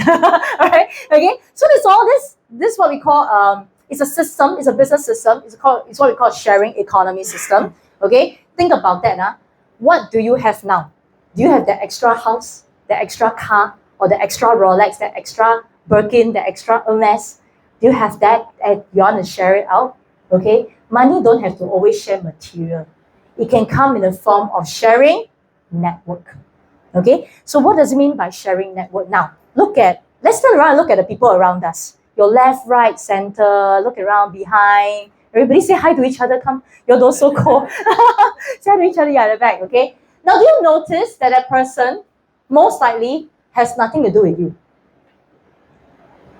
All right? Okay? So it's all this. This is what we call, it's a system, it's a business system. It's what we call sharing economy system. Okay? Think about that. What do you have now? Do you have the extra house, the extra car, or the extra Rolex, the extra Birkin, the extra Hermes? Do you have that and you want to share it out? Okay? Money don't have to always share material. It can come in the form of sharing network. Okay? So what does it mean by sharing network? Now, let's turn around and look at the people around us. Your left, right, center, look around, behind. Everybody say hi to each other. Come, you're those so cool. Say hi to each other at the back, okay? Now, do you notice that that person most likely has nothing to do with you?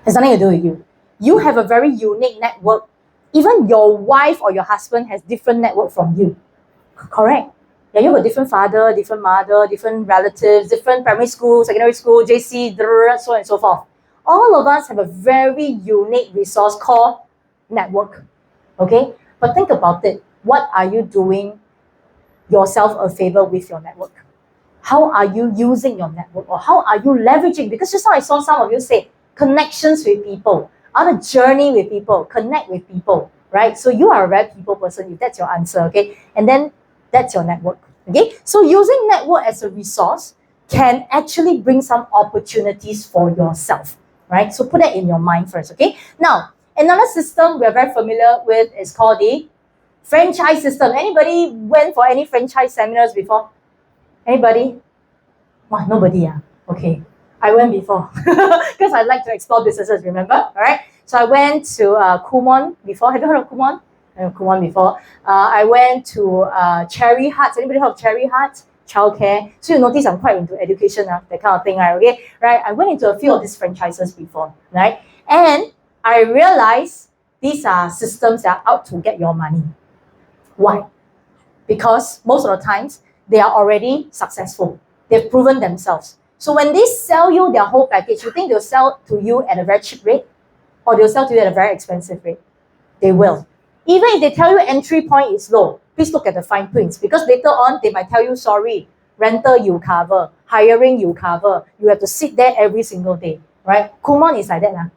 Has nothing to do with you. You have a very unique network. Even your wife or your husband has different network from you. Correct? Yeah, you have a different father, different mother, different relatives, different primary school, secondary school, JC, so on and so forth. All of us have a very unique resource called network. Okay? But think about it. What are you doing yourself a favor with your network? How are you using your network? Or how are you leveraging? Because just now I saw some of you say connections with people, on a journey with people, connect with people, right? So you are a very people person if that's your answer, okay? And then that's your network, okay? So using network as a resource can actually bring some opportunities for yourself, right? So put that in your mind first, okay? Now, another system we're very familiar with is called the franchise system. Anybody went for any franchise seminars before? Anybody? Wow, nobody, okay. I went before because I like to explore businesses, remember? All right. So I went to Kumon before. Have you heard of Kumon? Kumon before. I went to Cherry Hearts. Anybody heard of Cherry Hearts? Childcare. So you notice I'm quite into education, that kind of thing, right? Okay. Right. I went into a few of these franchises before, right? And I realized these are systems that are out to get your money. Why? Because most of the times they are already successful. They've proven themselves. So when they sell you their whole package, you think they'll sell to you at a very cheap rate? Or they'll sell to you at a very expensive rate? They will. Even if they tell you entry point is low, please look at the fine prints. Because later on, they might tell you, sorry, rental you cover, hiring you cover. You have to sit there every single day, right? Kumon is like that.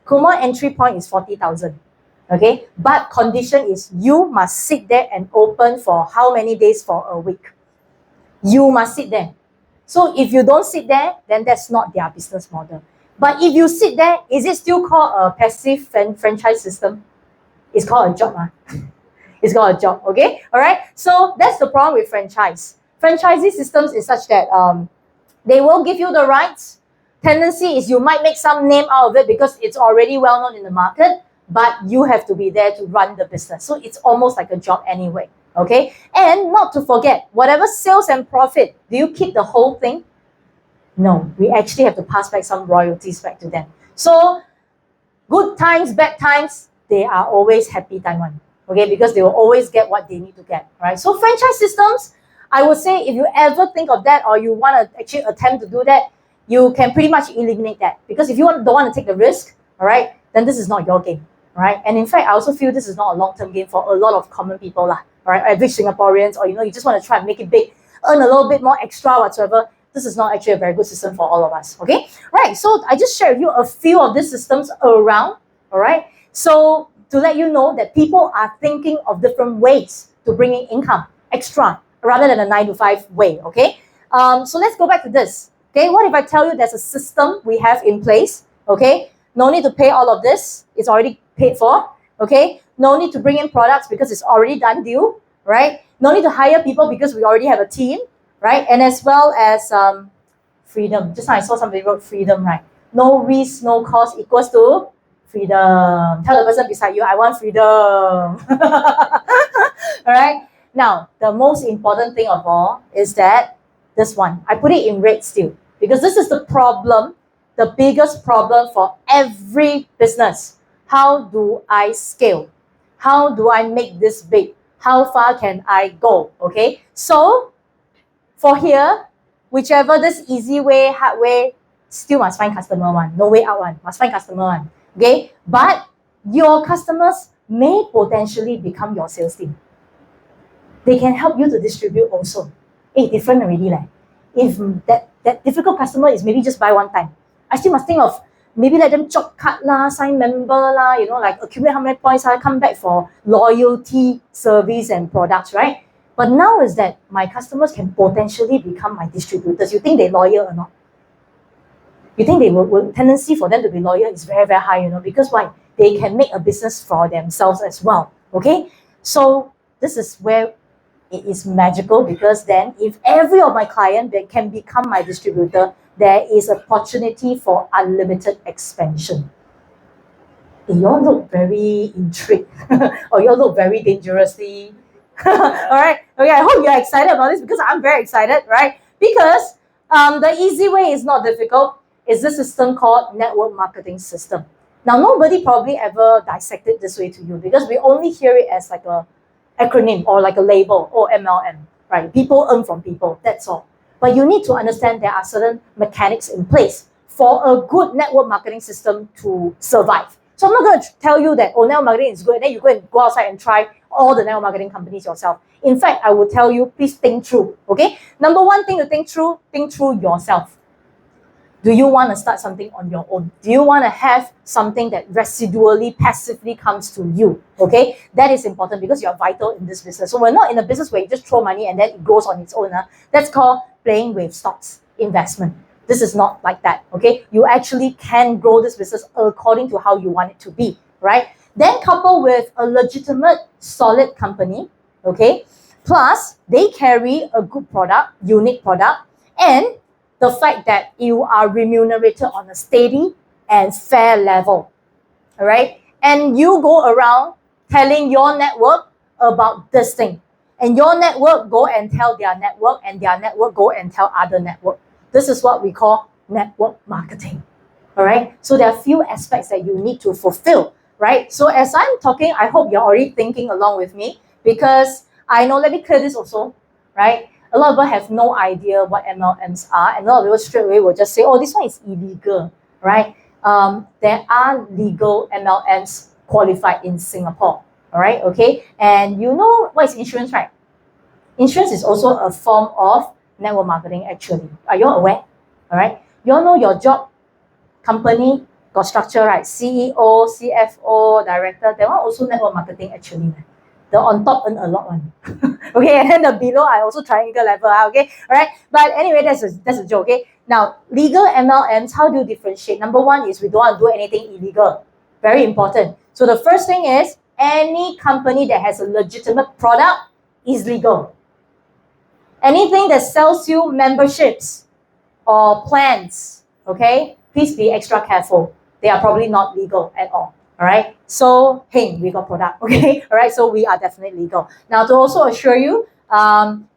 Kumon entry point is 40,000. Okay? But condition is you must sit there and open for how many days for a week? You must sit there. So if you don't sit there, then that's not their business model. But if you sit there, is it still called a passive franchise system? It's called a job. It's called a job, okay? All right? So that's the problem with franchise. Franchisee systems is such that they will give you the rights. Tendency is you might make some name out of it because it's already well known in the market, but you have to be there to run the business. So it's almost like a job anyway. Okay, and not to forget, whatever sales and profit, do you keep the whole thing? No, we actually have to pass back some royalties back to them. So, good times, bad times, they are always happy time one. Okay, because they will always get what they need to get. Right? So, franchise systems, I would say if you ever think of that or you want to actually attempt to do that, you can pretty much eliminate that. Because if you don't want to take the risk, all right, then this is not your game. Right? And in fact, I also feel this is not a long-term game for a lot of common people. Right? Average Singaporeans, or you just want to try and make it big, earn a little bit more extra whatsoever. This is not actually a very good system for all of us. Okay? Right. So I just shared with you a few of these systems around. All right. So to let you know that people are thinking of different ways to bring in income, extra, rather than a 9-to-5 way. Okay? So let's go back to this. Okay? What if I tell you there's a system we have in place? Okay? No need to pay all of this. It's already paid for. Okay? No need to bring in products because it's already done deal, right? No need to hire people because we already have a team, right? And as well as freedom. Just now I saw somebody wrote freedom, right? No risk, no cost equals to freedom. Tell the person beside you, I want freedom. All right? Now, the most important thing of all is that this one. I put it in red still because this is the problem, the biggest problem for every business. How do I scale? How do I make this big? How far can I go? Okay, so for here, whichever this easy way, hard way, still must find customer one. No way out one. Must find customer one. Okay, but your customers may potentially become your sales team. They can help you to distribute also. Different already leh. If that difficult customer is maybe just buy one time, I still must think of maybe let them chop cut lah, sign member lah, like accumulate how many points, come back for loyalty, service and products, right? But now is that my customers can potentially become my distributors. You think they're loyal or not? You think they will tendency for them to be loyal is very, very high, because why? They can make a business for themselves as well, okay? So this is where it is magical, because then if every of my client that can become my distributor, there is opportunity for unlimited expansion. You all look very intrigued, or you all look very dangerously. All right, okay, I hope you're excited about this, because I'm very excited, right? Because the easy way is not difficult. Is this system called network marketing system. Now, nobody probably ever dissected this way to you, because we only hear it as like a acronym or like a label, or MLM, right? People earn from people, that's all. But you need to understand there are certain mechanics in place for a good network marketing system to survive. So I'm not going to tell you that, network marketing is good, and then you go outside and try all the network marketing companies yourself. In fact, I will tell you, please think through, okay? Number one thing to think through yourself. Do you want to start something on your own? Do you want to have something that residually, passively comes to you? Okay, that is important, because you're vital in this business. So we're not in a business where you just throw money and then it grows on its own. That's called playing with stocks, investment. This is not like that, okay? You actually can grow this business according to how you want it to be, right? Then couple with a legitimate, solid company, okay? Plus, they carry a good product, unique product, and the fact that you are remunerated on a steady and fair level, all right? And you go around telling your network about this thing. And your network go and tell their network, and their network go and tell other network. This is what we call network marketing, all right? So there are a few aspects that you need to fulfill, right? So as I'm talking, I hope you're already thinking along with me, because I know, let me clear this also, right? A lot of people have no idea what MLMs are, and a lot of people straight away will just say, this one is illegal, right? There are legal MLMs qualified in Singapore, all right, okay? And you know what is insurance, right? Insurance is also a form of network marketing, actually. Are you all aware? All right? You all know your job, company, got structure, right? CEO, CFO, director, that one also network marketing, actually. The on top earn a lot one. Okay, and then the below I also triangle level, okay? All right, but anyway, that's a joke, okay? Now, legal MLMs, how do you differentiate? Number one is we don't want to do anything illegal. Very important. So the first thing is, any company that has a legitimate product is legal. Anything that sells you memberships or plans, okay? Please be extra careful. They are probably not legal at all. All right, so hey, we got product, okay? All right, so we are definitely legal. Now, to also assure you,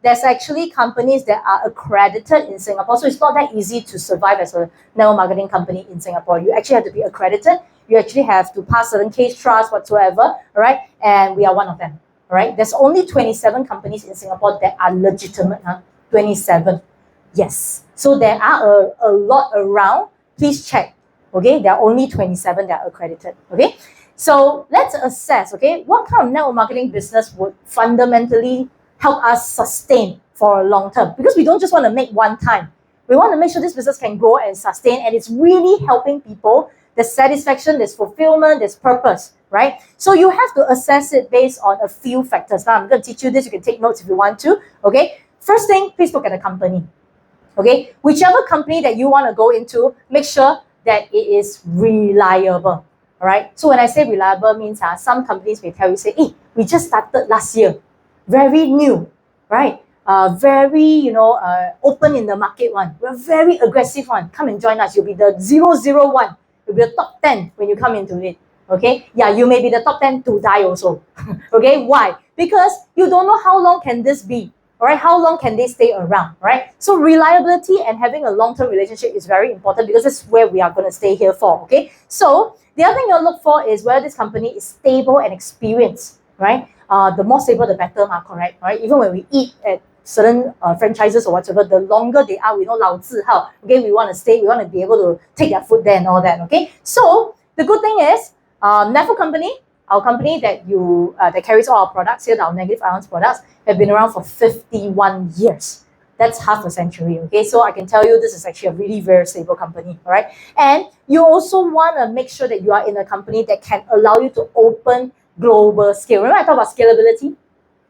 there's actually companies that are accredited in Singapore, so it's not that easy to survive as a network marketing company in Singapore. You actually have to be accredited. You actually have to pass certain case trusts whatsoever, all right? And we are one of them, all right? There's only 27 companies in Singapore that are legitimate, 27, yes. So there are a lot around. Please check. Okay, there are only 27 that are accredited, okay? So let's assess, okay, what kind of network marketing business would fundamentally help us sustain for a long term? Because we don't just want to make one time. We want to make sure this business can grow and sustain, and it's really helping people. There's satisfaction, there's fulfillment, there's purpose, right? So you have to assess it based on a few factors. Now, I'm going to teach you this. You can take notes if you want to, okay? First thing, please look at the company, okay? Whichever company that you want to go into, make sure that it is reliable, all right? So when I say reliable means some companies may tell you, say, we just started last year, very new, right? Very, open in the market one. We're very aggressive one. Come and join us. You'll be the 001. You'll be the top 10 when you come into it, okay? Yeah, you may be the top 10 to die also, okay? Why? Because you don't know how long can this be. All right, how long can they stay around, right? So reliability and having a long-term relationship is very important, because that's where we are going to stay here for, okay? So the other thing you'll look for is whether this company is stable and experienced, right? The more stable, the better, correct? Right? Even when we eat at certain franchises or whatever, the longer they are, we know 老字号, okay? We want to stay, we want to be able to take their food there and all that, okay? So the good thing is, Nefful company, our company that that carries all our products here, our negative ions products, have been around for 51 years. That's half a century, okay? So I can tell you this is actually a really very stable company, all right? And you also want to make sure that you are in a company that can allow you to open global scale. Remember I talked about scalability?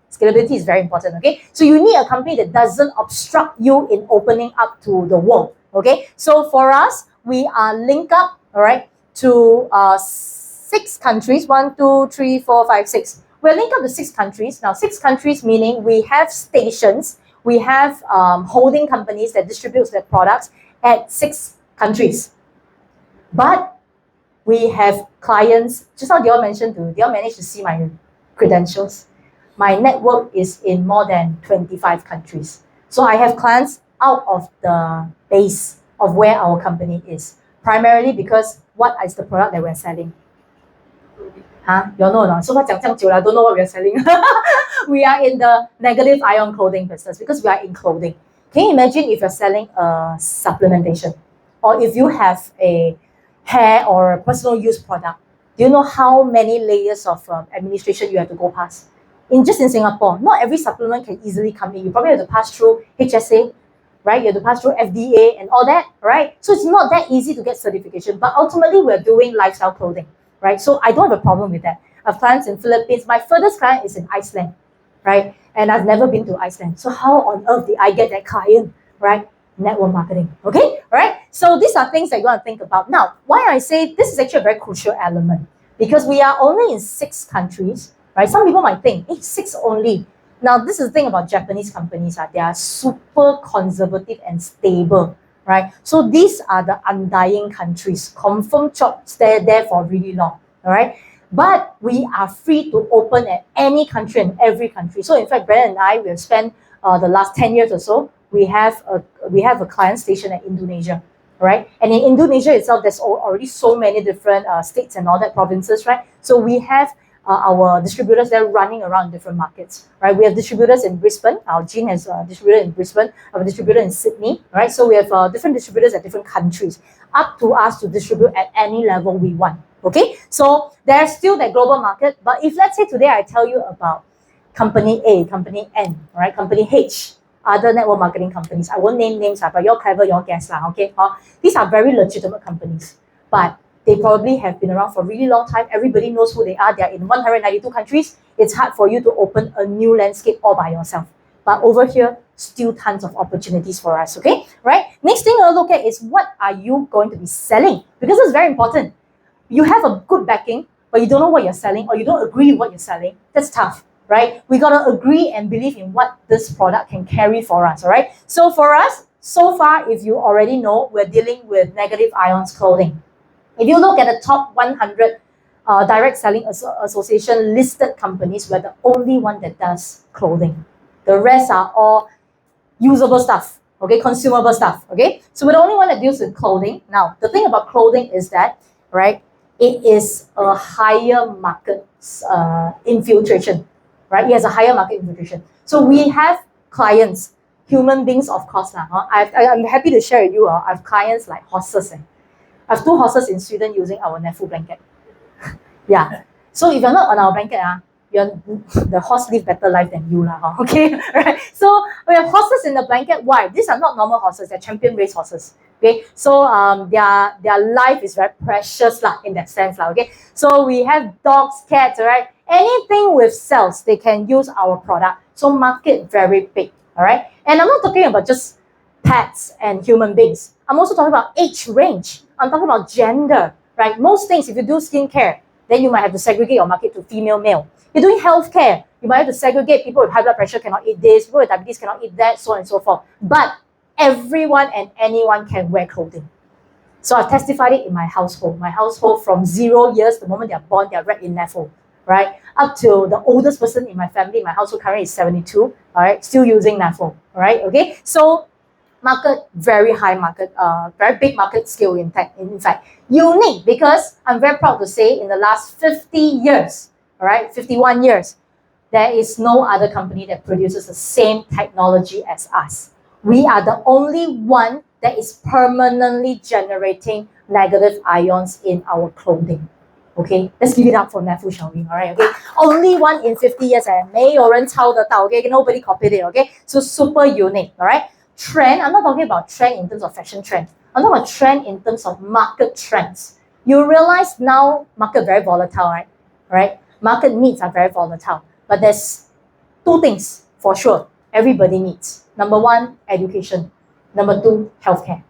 Scalability is very important, okay? So you need a company that doesn't obstruct you in opening up to the world, okay? So for us, we are linked up, all right, to 6 countries, 1, 2, 3, 4, 5, 6. We're linked up to 6 countries. Now, 6 countries meaning we have stations, we have holding companies that distribute their products at 6 countries. But we have clients, just now Dion mentioned, Dion managed to see my credentials. My network is in more than 25 countries. So I have clients out of the base of where our company is, primarily because what is the product that we're selling? Huh? You all know or not? So I don't know what we're selling. We are in the negative ion clothing business because we are in clothing. Can you imagine if you're selling a supplementation or if you have a hair or a personal use product? Do you know how many layers of administration you have to go past? Just in Singapore, not every supplement can easily come in. You probably have to pass through HSA, right? You have to pass through FDA and all that, right? So it's not that easy to get certification, but ultimately we're doing lifestyle clothing, right? So I don't have a problem with that. I have clients in Philippines. My furthest client is in Iceland, right? And I've never been to Iceland. So how on earth did I get that client, right? Network marketing, okay? All right? So these are things that you want to think about. Now, why I say this is actually a very crucial element, because we are only in 6 countries, right? Some people might think, hey, 6 only. Now, this is the thing about Japanese companies. They are super conservative and stable, right? So these are the undying countries. Confirmed jobs stay there for really long, all right? But we are free to open at any country and every country. So in fact, Brandon and I, we have spent the last 10 years or so, we have a client station at Indonesia, right? And in Indonesia itself, there's already so many different states and all that, provinces, right? So we have our distributors there running around different markets, right? We have distributors in Brisbane. Our Jean has a distributor in Brisbane, a distributor in Sydney, right? So we have different distributors at different countries, up to us to distribute at any level we want, okay? So there's still that global market, but if let's say today I tell you about company A, company N, right? Company H, other network marketing companies. I won't name names, but you're clever, you're guess, okay? These are very legitimate companies, but they probably have been around for a really long time. Everybody knows who they are. They're in 192 countries. It's hard for you to open a new landscape all by yourself. But over here, still tons of opportunities for us, okay? Right? Next thing I'll look at is what are you going to be selling? Because it's very important. You have a good backing, but you don't know what you're selling or you don't agree with what you're selling. That's tough, right? We got to agree and believe in what this product can carry for us, all right? So for us, so far, if you already know, we're dealing with negative ions clothing. If you look at the top 100 direct selling association listed companies, we're the only one that does clothing. The rest are all usable stuff, okay, consumable stuff, okay? So we're the only one that deals with clothing. Now, the thing about clothing is that, right, it is a higher market infiltration, right? It has a higher market infiltration. So we have clients, human beings, of course. I'm happy to share with you, I have clients like horses. I have 2 horses in Sweden using our Nefful blanket. Yeah. So if you're not on our blanket, the horse live better life than you, okay? Right? So we have horses in the blanket. Why? These are not normal horses. They're champion race horses. Okay. So their life is very precious in that sense. Okay. So we have dogs, cats, right? Anything with cells, they can use our product. So market very big. All right. And I'm not talking about just pets and human beings. I'm also talking about age range. I'm talking about gender, right? Most things, if you do skincare, then you might have to segregate your market to female, male. You're doing healthcare, you might have to segregate people with high blood pressure cannot eat this, people with diabetes cannot eat that, so on and so forth. But everyone and anyone can wear clothing. So I've testified it in my household. My household from 0 years, the moment they're born, they're wrapped in Nefful, right? Up to the oldest person in my family, my household currently is 72, all right? Still using Nefful, all right? Okay, so market, very high market, very big market scale in fact. Unique because I'm very proud to say in the last 50 years, all right, 51 years, there is no other company that produces the same technology as us. We are the only one that is permanently generating negative ions in our clothing. Okay, let's give it up for Nefful, shall we? All right, okay. Only 1 in 50 years, 没有人抄得到, okay? Nobody copied it, okay? So super unique, all right? Trend, I'm not talking about trend in terms of fashion trend. I'm talking about trend in terms of market trends. You realize now market very volatile, right? Right? Market needs are very volatile. But there's 2 things for sure everybody needs. Number 1, education. Number 2, healthcare.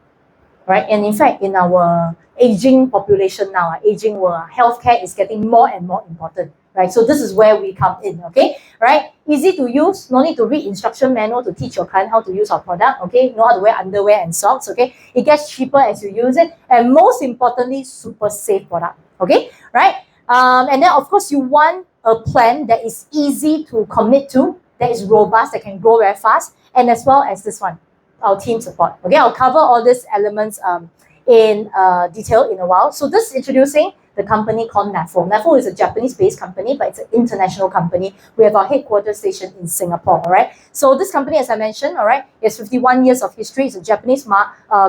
Right? And in fact, in our aging population now, aging world, healthcare is getting more and more important, right? So this is where we come in, okay? Right? Easy to use, no need to read instruction manual to teach your client how to use our product, okay? Know how to wear underwear and socks, okay? It gets cheaper as you use it, and most importantly, super safe product, okay? Right? And then of course, you want a plan that is easy to commit to, that is robust, that can grow very fast, and as well as this one, our team support. Okay, I'll cover all these elements in detail in a while. So this is introducing the company called Nefful. Nefful is a Japanese-based company, but it's an international company. We have our headquarters station in Singapore, all right? So this company, as I mentioned, all right, has 51 years of history. It's a Japanese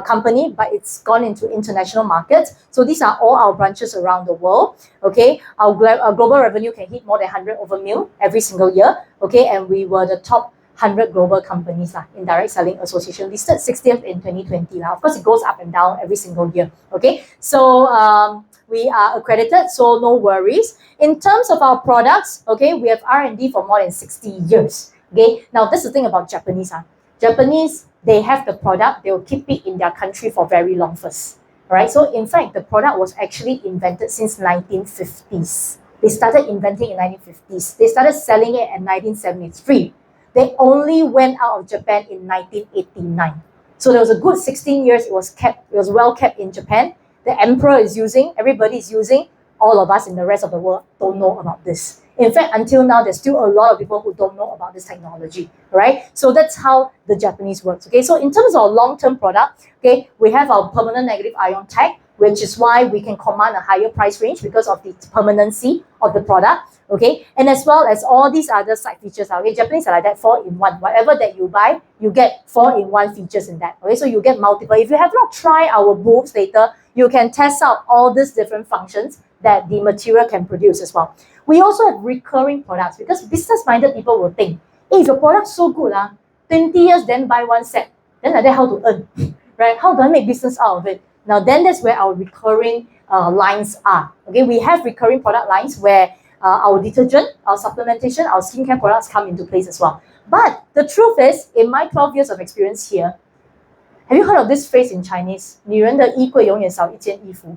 company, but it's gone into international markets. So these are all our branches around the world, okay? Our global revenue can hit more than 100 over mil every single year, okay? And we were the top 100 global companies in Direct Selling Association, listed 60th in 2020. Of course, it goes up and down every single year. Okay, so we are accredited, so no worries. In terms of our products, okay, we have R&D for more than 60 years. Okay, now that's the thing about Japanese. Japanese, they have the product, they will keep it in their country for very long first. Right? So in fact, the product was actually invented since 1950s. They started inventing in 1950s. They started selling it in 1973. They only went out of Japan in 1989. So there was a good 16 years it was well kept in Japan. The emperor is using, everybody is using, all of us in the rest of the world don't know about this. In fact, until now, there's still a lot of people who don't know about this technology, right? So that's how the Japanese works, okay? So in terms of long-term product, okay, we have our permanent negative ion tag, which is why we can command a higher price range because of the permanency of the product, okay? And as well as all these other side features, okay? Japanese are like that, 4-in-1. Whatever that you buy, you get 4-in-1 features in that, okay? So you get multiple. If you have not tried our booths later, you can test out all these different functions that the material can produce as well. We also have recurring products because business-minded people will think, hey, if your product's so good, 20 years, then buy 1 set. Then like that, how to earn, right? How do I make business out of it? Now, then that's where our recurring lines are. Okay, we have recurring product lines where our detergent, our supplementation, our skincare products come into place as well. But the truth is, in my 12 years of experience here, have you heard of this phrase in Chinese? 女人的衣柜永远少一件衣服.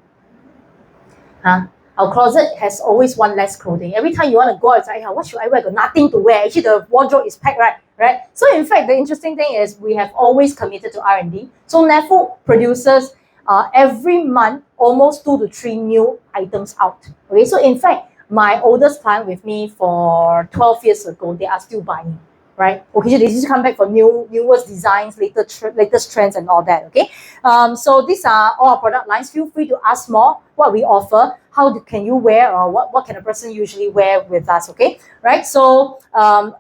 Our closet has always one less clothing. Every time you want to go out, it's like, what should I wear? I got nothing to wear. Actually, the wardrobe is packed, right? So in fact, the interesting thing is we have always committed to R&D. So Nefful produces every month almost 2 to 3 new items out. Okay, so in fact, my oldest client with me for 12 years ago, they are still buying. Right? Okay, they just come back for newest designs, latest trends and all that, okay? So these are all our product lines. Feel free to ask more what we offer, how can you wear, or what can a person usually wear with us, okay? Right? So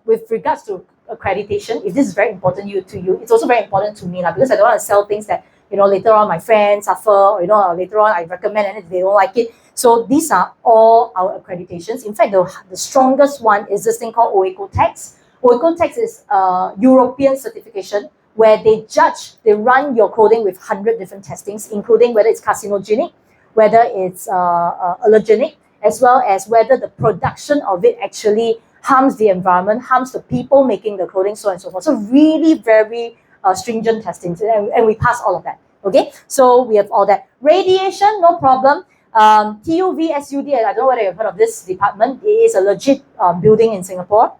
with regards to accreditation, if this is very important to you, it's also very important to me because I don't want to sell things that, later on my friends suffer, or, later on I recommend and they don't like it. So these are all our accreditations. In fact, the strongest one is this thing called OECO-TEX. OECO-TEX is a European certification where they run your clothing with 100 different testings, including whether it's carcinogenic, whether it's allergenic, as well as whether the production of it actually harms the environment, harms the people making the clothing, so on and so forth. So really very stringent testings, and we pass all of that, okay? So we have all that. Radiation, no problem. TUV, SUD, I don't know whether you've heard of this department. It is a legit building in Singapore.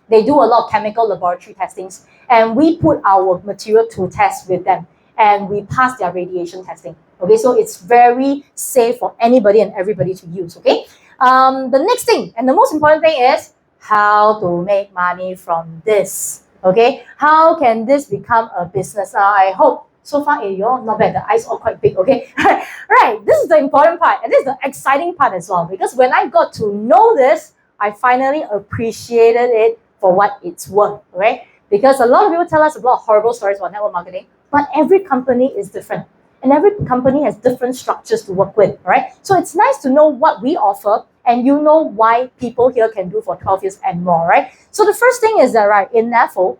They do a lot of chemical laboratory testings, and we put our material to test with them, and we pass their radiation testing. Okay, so it's very safe for anybody and everybody to use. Okay, the next thing and the most important thing is how to make money from this. Okay, how can this become a business? I hope so far you're not bad. The eyes all quite big. Okay, right. This is the important part, and this is the exciting part as well, because when I got to know this, I finally appreciated it for what it's worth, right? Because a lot of people tell us a lot of horrible stories about network marketing, but every company is different. and every company has different structures to work with, right? So it's nice to know what we offer, and you know why people here can do for 12 years and more, right? So the first thing is that, right, in Nefful,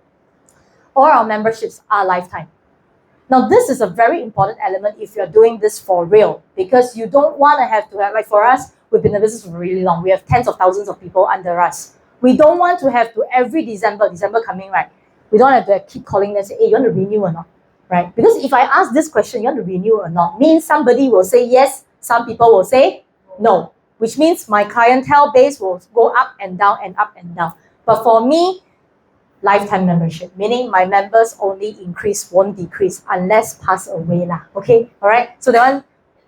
all our memberships are lifetime. Now, this is a very important element if you're doing this for real, because you don't want to have, like for us, we've been in business for really long. We have tens of thousands of people under us. We don't want to have to every December coming, right? We don't have to keep calling them and say, hey, you want to renew or not, right? Because if I ask this question, you want to renew or not, means somebody will say yes, some people will say no, which means my clientele base will go up and down and up and down. But for me, lifetime membership, meaning my members only increase, won't decrease unless pass away lah. Okay, all right. So that one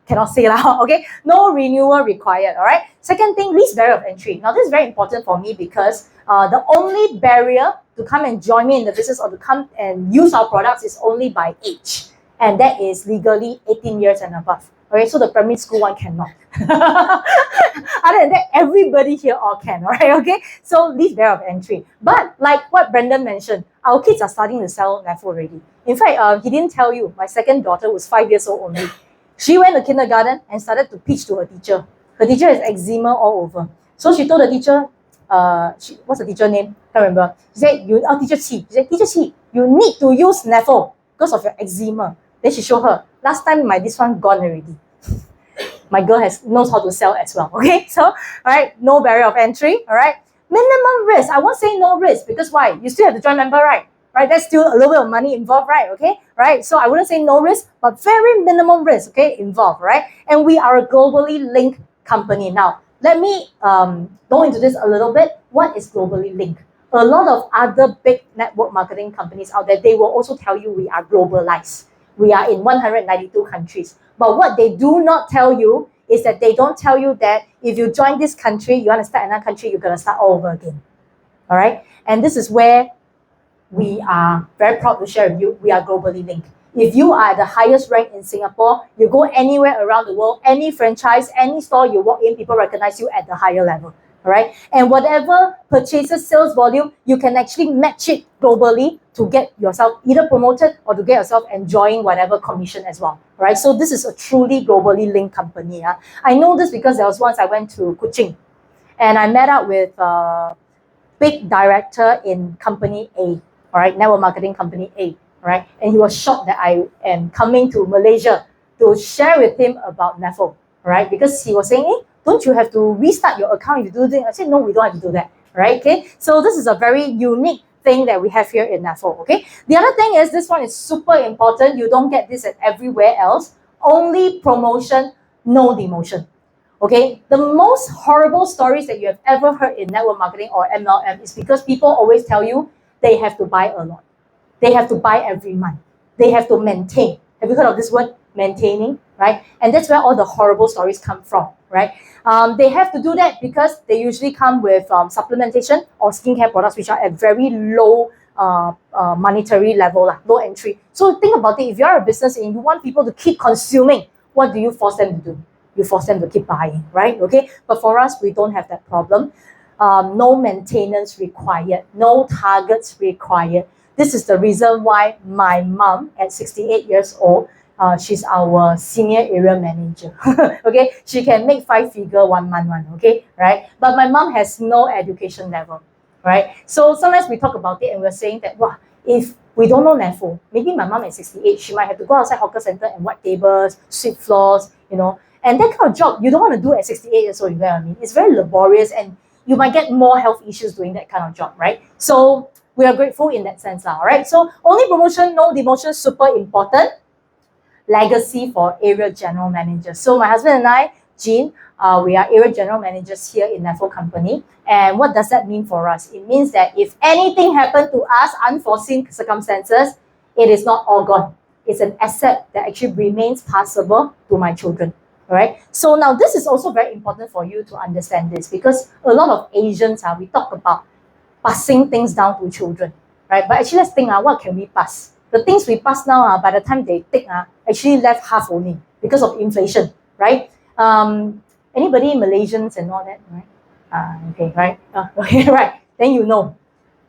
cannot say lah. Okay, no renewal required. All right. Second thing, least barrier of entry. Now this is very important for me because the only barrier to come and join me in the business or to come and use our products is only by age, and that is legally 18 years and above. Okay, so the primary school one cannot. Other than that, everybody here all can, right? Okay, so least barrier of entry. But like what Brendan mentioned, our kids are starting to sell Nefful already. In fact, he didn't tell you, my second daughter was 5 years old only. She went to kindergarten and started to pitch to her teacher. Her teacher has eczema all over. So she told the teacher, what's the teacher name? Can't remember. She said, Teacher Qi. She said, Teacher Qi, you need to use Nefful because of your eczema. Then she showed her, last time this one gone already. My girl knows how to sell as well. Okay, so all right, no barrier of entry. All right, minimum risk. I won't say no risk because why? You still have to join member, right? Right, that's still a little bit of money involved, right? Okay, right. So I wouldn't say no risk, but very minimum risk. Okay, involved, right? And we are a globally linked company. Now, let me go into this a little bit. What is globally linked? A lot of other big network marketing companies out there, they will also tell you we are globalized. We are in 192 countries. But what they do not tell you is that they don't tell you that if you join this country, you want to start another country, you're going to start all over again. All right? And this is where we are very proud to share with you, we are globally linked. If you are the highest rank in Singapore, you go anywhere around the world, any franchise, any store you walk in, people recognize you at the higher level. All right, and whatever purchases, sales volume, you can actually match it globally to get yourself either promoted or to get yourself enjoying whatever commission as well. All right, so this is a truly globally linked company. I know this because there was once I went to Kuching and I met up with a big director in company A, all right, network marketing company A, all right, and he was shocked that I am coming to Malaysia to share with him about Nefful, all right, because he was saying, hey, don't you have to restart your account if you do this? I said, no, we don't have to do that, right? Okay, so this is a very unique thing that we have here in Nefful, okay? The other thing is, this one is super important. You don't get this at everywhere else. Only promotion, no demotion, okay? The most horrible stories that you have ever heard in network marketing or MLM is because people always tell you they have to buy a lot. They have to buy every month. They have to maintain. Have you heard of this word? Maintaining, right? And that's where all the horrible stories come from, right? They have to do that because they usually come with supplementation or skincare products, which are at very low monetary level, low entry. So think about it. If you're a business and you want people to keep consuming, what do you force them to do? You force them to keep buying, right? Okay. But for us, we don't have that problem. No maintenance required. No targets required. This is the reason why my mom, at 68 years old, she's our senior area manager. Okay, she can make 5-figure 1 month one. Okay, right? But my mom has no education level, right? So sometimes we talk about it and we're saying that, wow, if we don't know Nefful, maybe my mom at 68, she might have to go outside hawker center and wipe tables, sweep floors, you know, and that kind of job you don't want to do at 68 years old. You know what I mean? It's very laborious and you might get more health issues doing that kind of job, right? So we are grateful in that sense, all right? So only promotion, no demotion, super important. Legacy for area general managers. So my husband and I, Jean, we are area general managers here in Nefful company. And what does that mean for us? It means that if anything happened to us, unforeseen circumstances, it is not all gone. It's an asset that actually remains passable to my children. All right. So now this is also very important for you to understand this because a lot of Asians, we talk about passing things down to children, right? But actually, let's think, what can we pass? The things we pass now, by the time they take, actually left half only because of inflation, right? Anybody Malaysians and all that, right? Okay, right? Okay, right. Then you know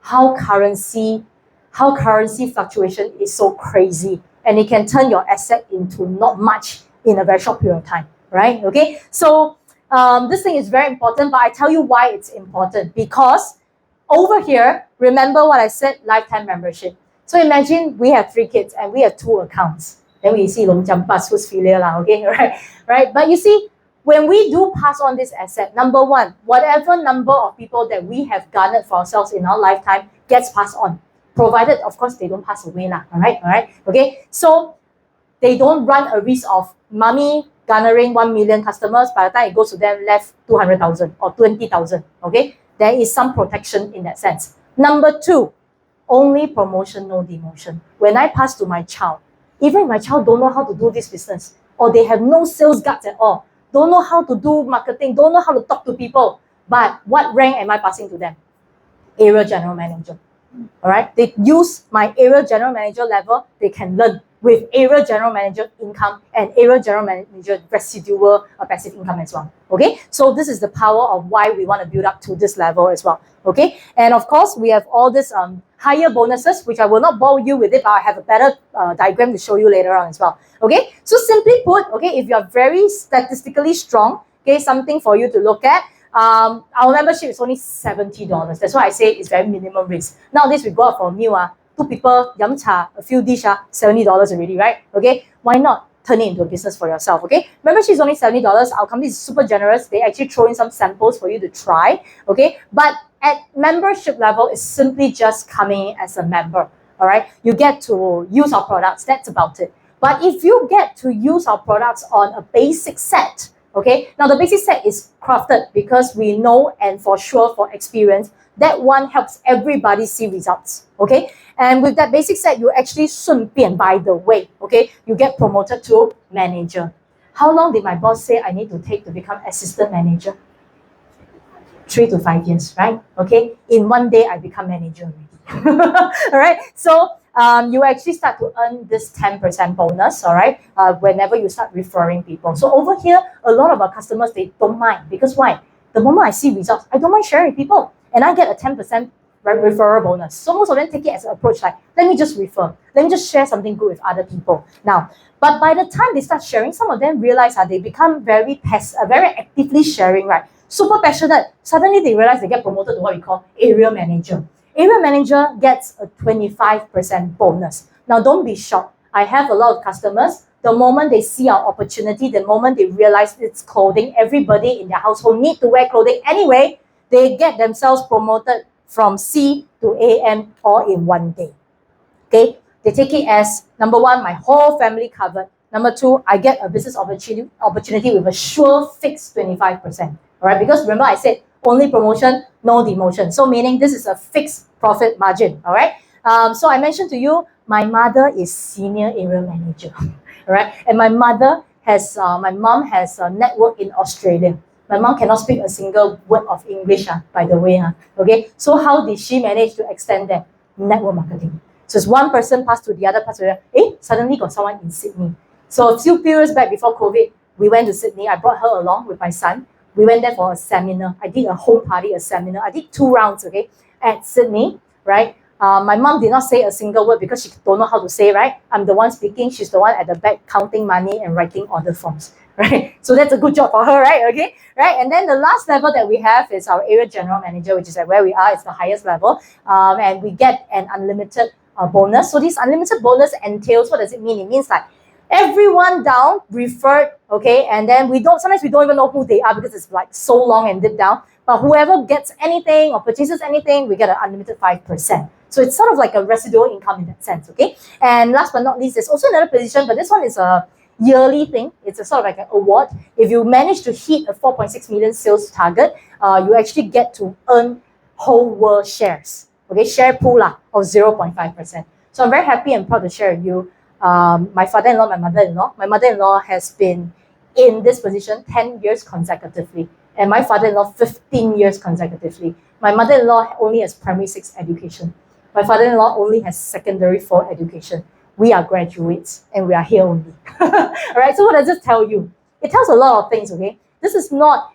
how currency fluctuation is so crazy. and it can turn your asset into not much in a very short period of time, right? Okay, so this thing is very important, but I tell you why it's important. Because over here, remember what I said, lifetime membership. So imagine we have 3 kids and we have 2 accounts. Then we see long jump pass who's filial, okay, right? But you see, when we do pass on this asset, number one, whatever number of people that we have garnered for ourselves in our lifetime gets passed on, provided, of course, they don't pass away, all right, okay? So they don't run a risk of mommy garnering 1 million customers, by the time it goes to them left 200,000 or 20,000, okay? There is some protection in that sense. Number 2, only promotion, no demotion. When I pass to my child, even if my child don't know how to do this business, or they have no sales guts at all, don't know how to do marketing, don't know how to talk to people, but what rank am I passing to them? Area general manager. All right, they use my area general manager level, they can learn with area general manager income and area general manager residual passive income as well. Okay, so this is the power of why we want to build up to this level as well. Okay, and of course we have all this higher bonuses, which I will not bore you with it, but I have a better diagram to show you later on as well. Okay, so simply put, okay, if you are very statistically strong, okay, something for you to look at. Our membership is only $70. That's why I say it's very minimum risk. Nowadays we go out for a meal, 2 people, yum cha, a few dish, $70 already, right? Okay, why not turn it into a business for yourself? Okay, membership is only $70. Our company is super generous. They actually throw in some samples for you to try. Okay, but at membership level, it's simply just coming in as a member. All right, you get to use our products. That's about it. But if you get to use our products on a basic set, okay, now the basic set is crafted because we know, and for sure for experience, that one helps everybody see results, okay? And with that basic set, you actually 顺便, by the way, okay, you get promoted to manager. How long did my boss say I need to take to become assistant manager? 3 to 5 years, right? Okay, in 1 day, I become manager already. All right, so you actually start to earn this 10% bonus, all right, whenever you start referring people. So over here, a lot of our customers, they don't mind. Because why? The moment I see results, I don't mind sharing with people. And I get a 10% referral bonus. So most of them take it as an approach like, let me just refer. Let me just share something good with other people. Now, but by the time they start sharing, some of them realize that they become very actively sharing, right? Super passionate. Suddenly they realize they get promoted to what we call area manager. Area manager gets a 25% bonus. Now, don't be shocked. I have a lot of customers. The moment they see our opportunity, the moment they realize it's clothing, everybody in their household need to wear clothing anyway, they get themselves promoted from C to AM all in 1 day. Okay? They take it as, number 1, my whole family covered. Number 2, I get a business opportunity with a sure fixed 25%. All right? Because remember I said, only promotion, no demotion. So meaning this is a fixed profit margin. All right. So I mentioned to you, my mother is senior area manager. All right. And my mom has a network in Australia. My mom cannot speak a single word of English, by the way. Okay. So how did she manage to extend that? Network marketing. So it's one person passed to the other, suddenly got someone in Sydney. So a few years back before COVID, we went to Sydney. I brought her along with my son. We went there for a seminar. I did a whole party, a seminar. I did 2 rounds, okay, at Sydney, right? My mom did not say a single word because she don't know how to say, right? I'm the one speaking. She's the one at the back counting money and writing order forms, right? So that's a good job for her, right? Okay, right? And then the last level that we have is our area general manager, which is at where we are. It's the highest level. And we get an unlimited bonus. So this unlimited bonus entails, what does it mean? It means like, everyone down referred, okay, and then sometimes we don't even know who they are because it's like so long and deep down. But whoever gets anything or purchases anything, we get an unlimited 5%. So it's sort of like a residual income in that sense, okay? And last but not least, there's also another position, but this one is a yearly thing. It's a sort of like an award. If you manage to hit a 4.6 million sales target, you actually get to earn whole world shares, okay? Share pool of 0.5%. So I'm very happy and proud to share with you. My father-in-law, my mother-in-law. My mother-in-law has been in this position 10 years consecutively, and my father-in-law 15 years consecutively. My mother-in-law only has primary 6 education. My father-in-law only has secondary 4 education. We are graduates, and we are here only. All right, so what does this tell you? It tells a lot of things, okay? This is not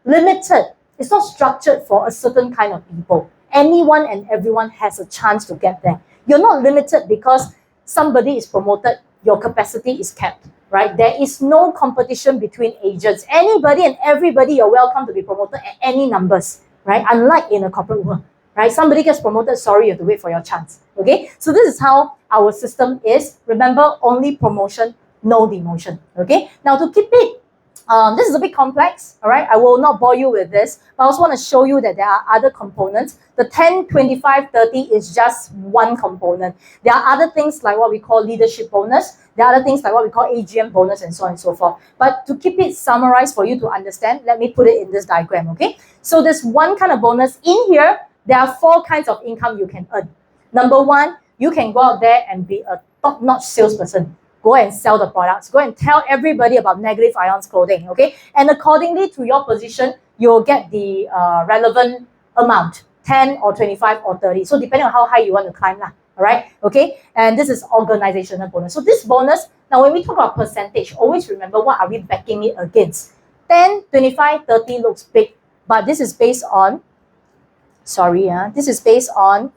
limited. It's not structured for a certain kind of people. Anyone and everyone has a chance to get there. You're not limited because somebody is promoted, your capacity is kept, right? There is no competition between agents. Anybody and everybody, you're welcome to be promoted at any numbers, right? Unlike in a corporate world, right? Somebody gets promoted, sorry, you have to wait for your chance, okay? So this is how our system is. Remember, only promotion, no demotion, okay? Now to keep it, this is a bit complex, all right? I will not bore you with this, but I also want to show you that there are other components. The 10, 25, 30 is just one component. There are other things like what we call leadership bonus. There are other things like what we call AGM bonus and so on and so forth. But to keep it summarized for you to understand, let me put it in this diagram, okay? So there's one kind of bonus. In here, there are 4 kinds of income you can earn. Number 1, you can go out there and be a top-notch salesperson. Go and sell the products. Go and tell everybody about negative ions clothing, okay? And accordingly to your position, you'll get the relevant amount, 10 or 25 or 30. So depending on how high you want to climb, all right? Okay? And this is organizational bonus. So this bonus, now when we talk about percentage, always remember what are we backing it against. 10, 25, 30 looks big, but this is based on, this is based on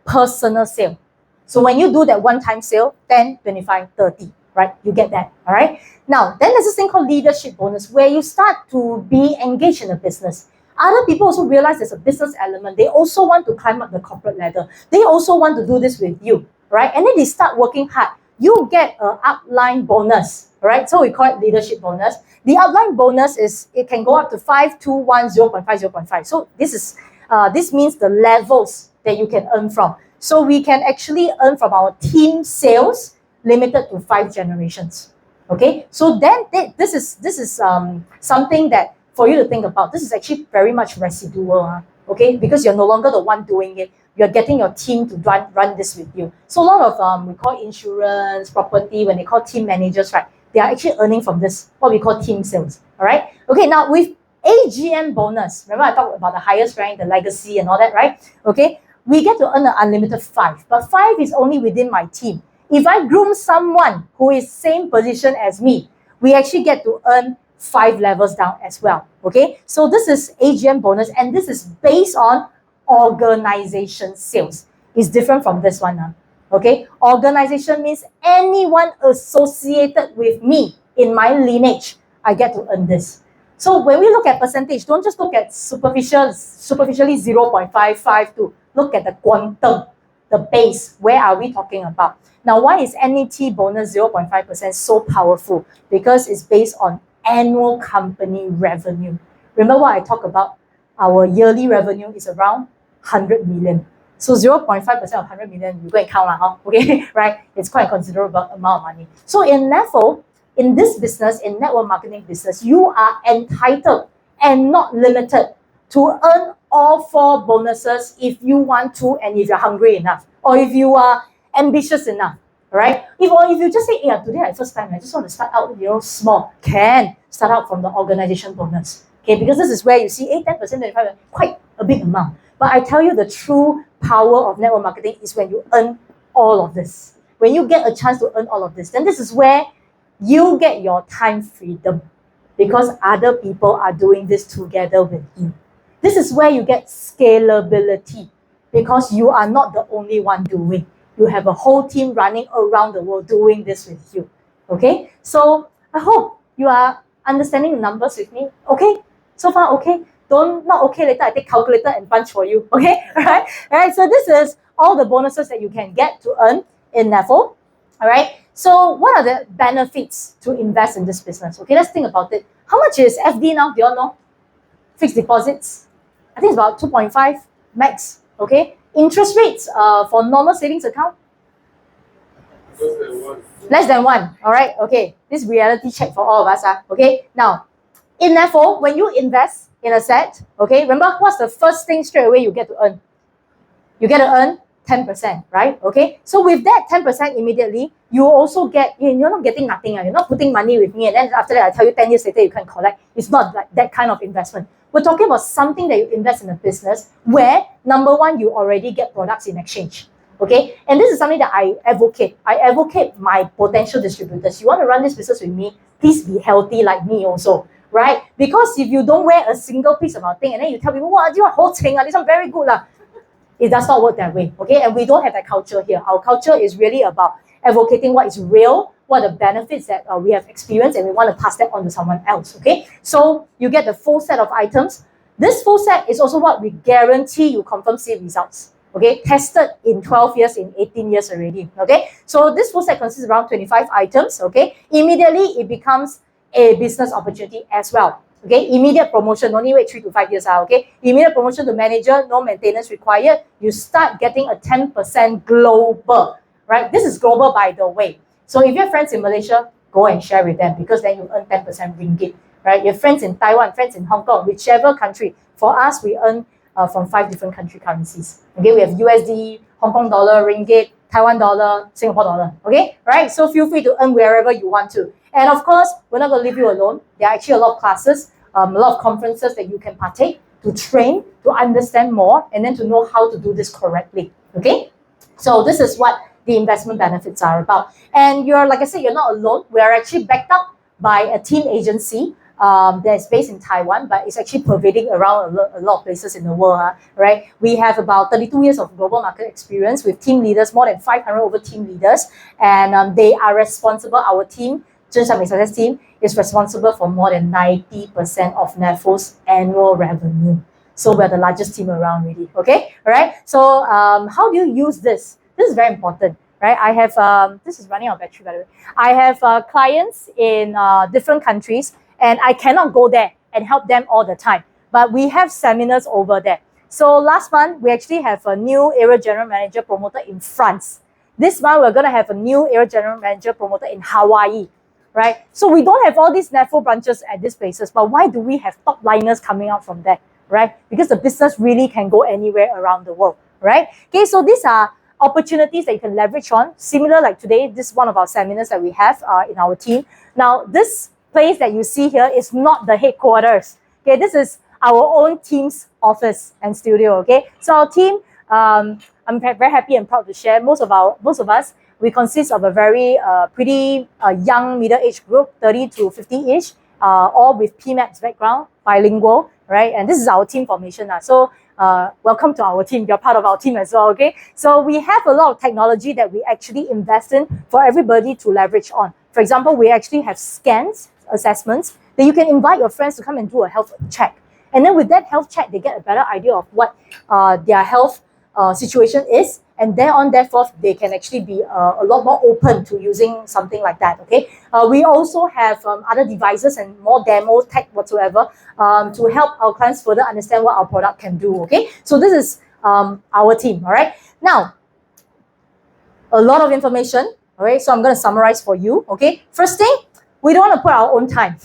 personal sale. So when you do that one-time sale, 10, 25, 30, right? You get that, all right? Now, then there's this thing called leadership bonus where you start to be engaged in a business. Other people also realize there's a business element. They also want to climb up the corporate ladder. They also want to do this with you, right? And then they start working hard. You get an upline bonus, right? So we call it leadership bonus. The upline bonus is, it can go up to 5, 2, 1, 0.5, 0.5. So this means the levels that you can earn from. So we can actually earn from our team sales limited to 5 generations. Okay, so then this is something that for you to think about. This is actually very much residual, okay, because you're no longer the one doing it. You're getting your team to run this with you. So a lot of we call insurance, property, when they call team managers, right? They are actually earning from this, what we call team sales. All right. Okay, now with AGM bonus, remember I talked about the highest rank, the legacy, and all that, right? Okay. We get to earn an unlimited 5, but 5 is only within my team. If I groom someone who is same position as me, we actually get to earn 5 levels down as well, okay? So this is AGM bonus, and this is based on organization sales. It's different from this one, okay? Organization means anyone associated with me in my lineage, I get to earn this. So when we look at percentage, don't just look at superficially 0.552. Look at the quantum, the base. Where are we talking about? Now, why is NET bonus 0.5% so powerful? Because it's based on annual company revenue. Remember what I talked about? Our yearly revenue is around 100 million. So 0.5% of 100 million, you go and count, okay, right? It's quite a considerable amount of money. So in Nefful, in this business, in network marketing business, you are entitled and not limited to earn all 4 bonuses if you want to and if you're hungry enough or if you are ambitious enough, right? If you just say, yeah, today I first time, I just want to start out, small, can start out from the organization bonus, okay? Because this is where you see 8, 10%, 25%, quite a big amount. But I tell you the true power of network marketing is when you earn all of this. When you get a chance to earn all of this, then this is where you get your time freedom because other people are doing this together with you. This is where you get scalability because you are not the only one doing. You have a whole team running around the world doing this with you. Okay? So I hope you are understanding the numbers with me. Okay? So far, okay? Not okay later, I take calculator and punch for you. Okay? Alright? Alright, so this is all the bonuses that you can get to earn in Nefful. Alright? So what are the benefits to invest in this business? Okay, let's think about it. How much is FD now? Do you all know? Fixed deposits. I think it's about 2.5 max. Okay. Interest rates for normal savings account? Less than 1. All right. Okay. This reality check for all of us. Okay. Now, in Nefful, when you invest in a set, okay, remember what's the first thing straight away you get to earn? You get to earn 10%, right? Okay. So with that 10% immediately, you also get, you're not getting nothing. You're not putting money with me and then after that I tell you 10 years later you can collect. It's not like that kind of investment. We're talking about something that you invest in a business where, number 1, you already get products in exchange. Okay? And this is something that I advocate. I advocate my potential distributors. You want to run this business with me, please be healthy like me also. Right? Because if you don't wear a single piece of our thing and then you tell people, wow, this one whole thing, this one very good. It does not work that way, okay? And we don't have that culture here. Our culture is really about advocating what is real, what are the benefits that we have experienced, and we want to pass that on to someone else, okay? So you get the full set of items. This full set is also what we guarantee you confirm see results, okay? Tested in 12 years, in 18 years already, okay? So this full set consists of around 25 items, okay? Immediately, it becomes a business opportunity as well. Okay, immediate promotion, only wait 3 to 5 years out, okay? Immediate promotion to manager, no maintenance required. You start getting a 10% global, right? This is global, by the way. So if you have friends in Malaysia, go and share with them because then you earn 10% ringgit, right? Your friends in Taiwan, friends in Hong Kong, whichever country. For us, we earn from 5 different country currencies. Okay, we have USD, Hong Kong dollar, ringgit, Taiwan dollar, Singapore dollar. Okay, right? So feel free to earn wherever you want to. And of course, we're not going to leave you alone. There are actually a lot of classes, a lot of conferences that you can partake to train, to understand more, and then to know how to do this correctly. Okay? So this is what the investment benefits are about. And you're, like I said, you're not alone. We are actually backed up by a team agency that's based in Taiwan, but it's actually pervading around a lot of places in the world, right? We have about 32 years of global market experience with team leaders, more than 500 over team leaders, and they are responsible, our team, Zhenshan Success team, is responsible for more than 90% of Nefful's annual revenue. So we're the largest team around really, okay? All right, so how do you use this? This is very important, right? I have, this is running out of battery by the way. I have clients in different countries and I cannot go there and help them all the time. But we have seminars over there. So last month, we actually have a new area general manager promoted in France. This month, we're going to have a new area general manager promoted in Hawaii, right? So we don't have all these Nefful branches at these places, but why do we have top liners coming out from there, right? Because the business really can go anywhere around the world, right? Okay, so these are opportunities that you can leverage on. Similar like today, this is one of our seminars that we have in our team. Now, this place that you see here is not the headquarters. Okay, this is our own team's office and studio. Okay, so our team, I'm very happy and proud to share. Most of us, we consist of a very pretty young middle-aged group, 30 to 50-ish, all with PMAPS background, bilingual, right? And this is our team formation. So welcome to our team. You're part of our team as well. Okay, so we have a lot of technology that we actually invest in for everybody to leverage on. For example, we actually have scans, assessments that you can invite your friends to come and do a health check. And then with that health check, they get a better idea of what their health situation is. And therefore, they can actually be a lot more open to using something like that, okay? We also have other devices and more demo tech whatsoever to help our clients further understand what our product can do, okay? So this is our team, all right? Now, a lot of information, all right? So I'm going to summarize for you, okay? First thing, we don't want to put our own time.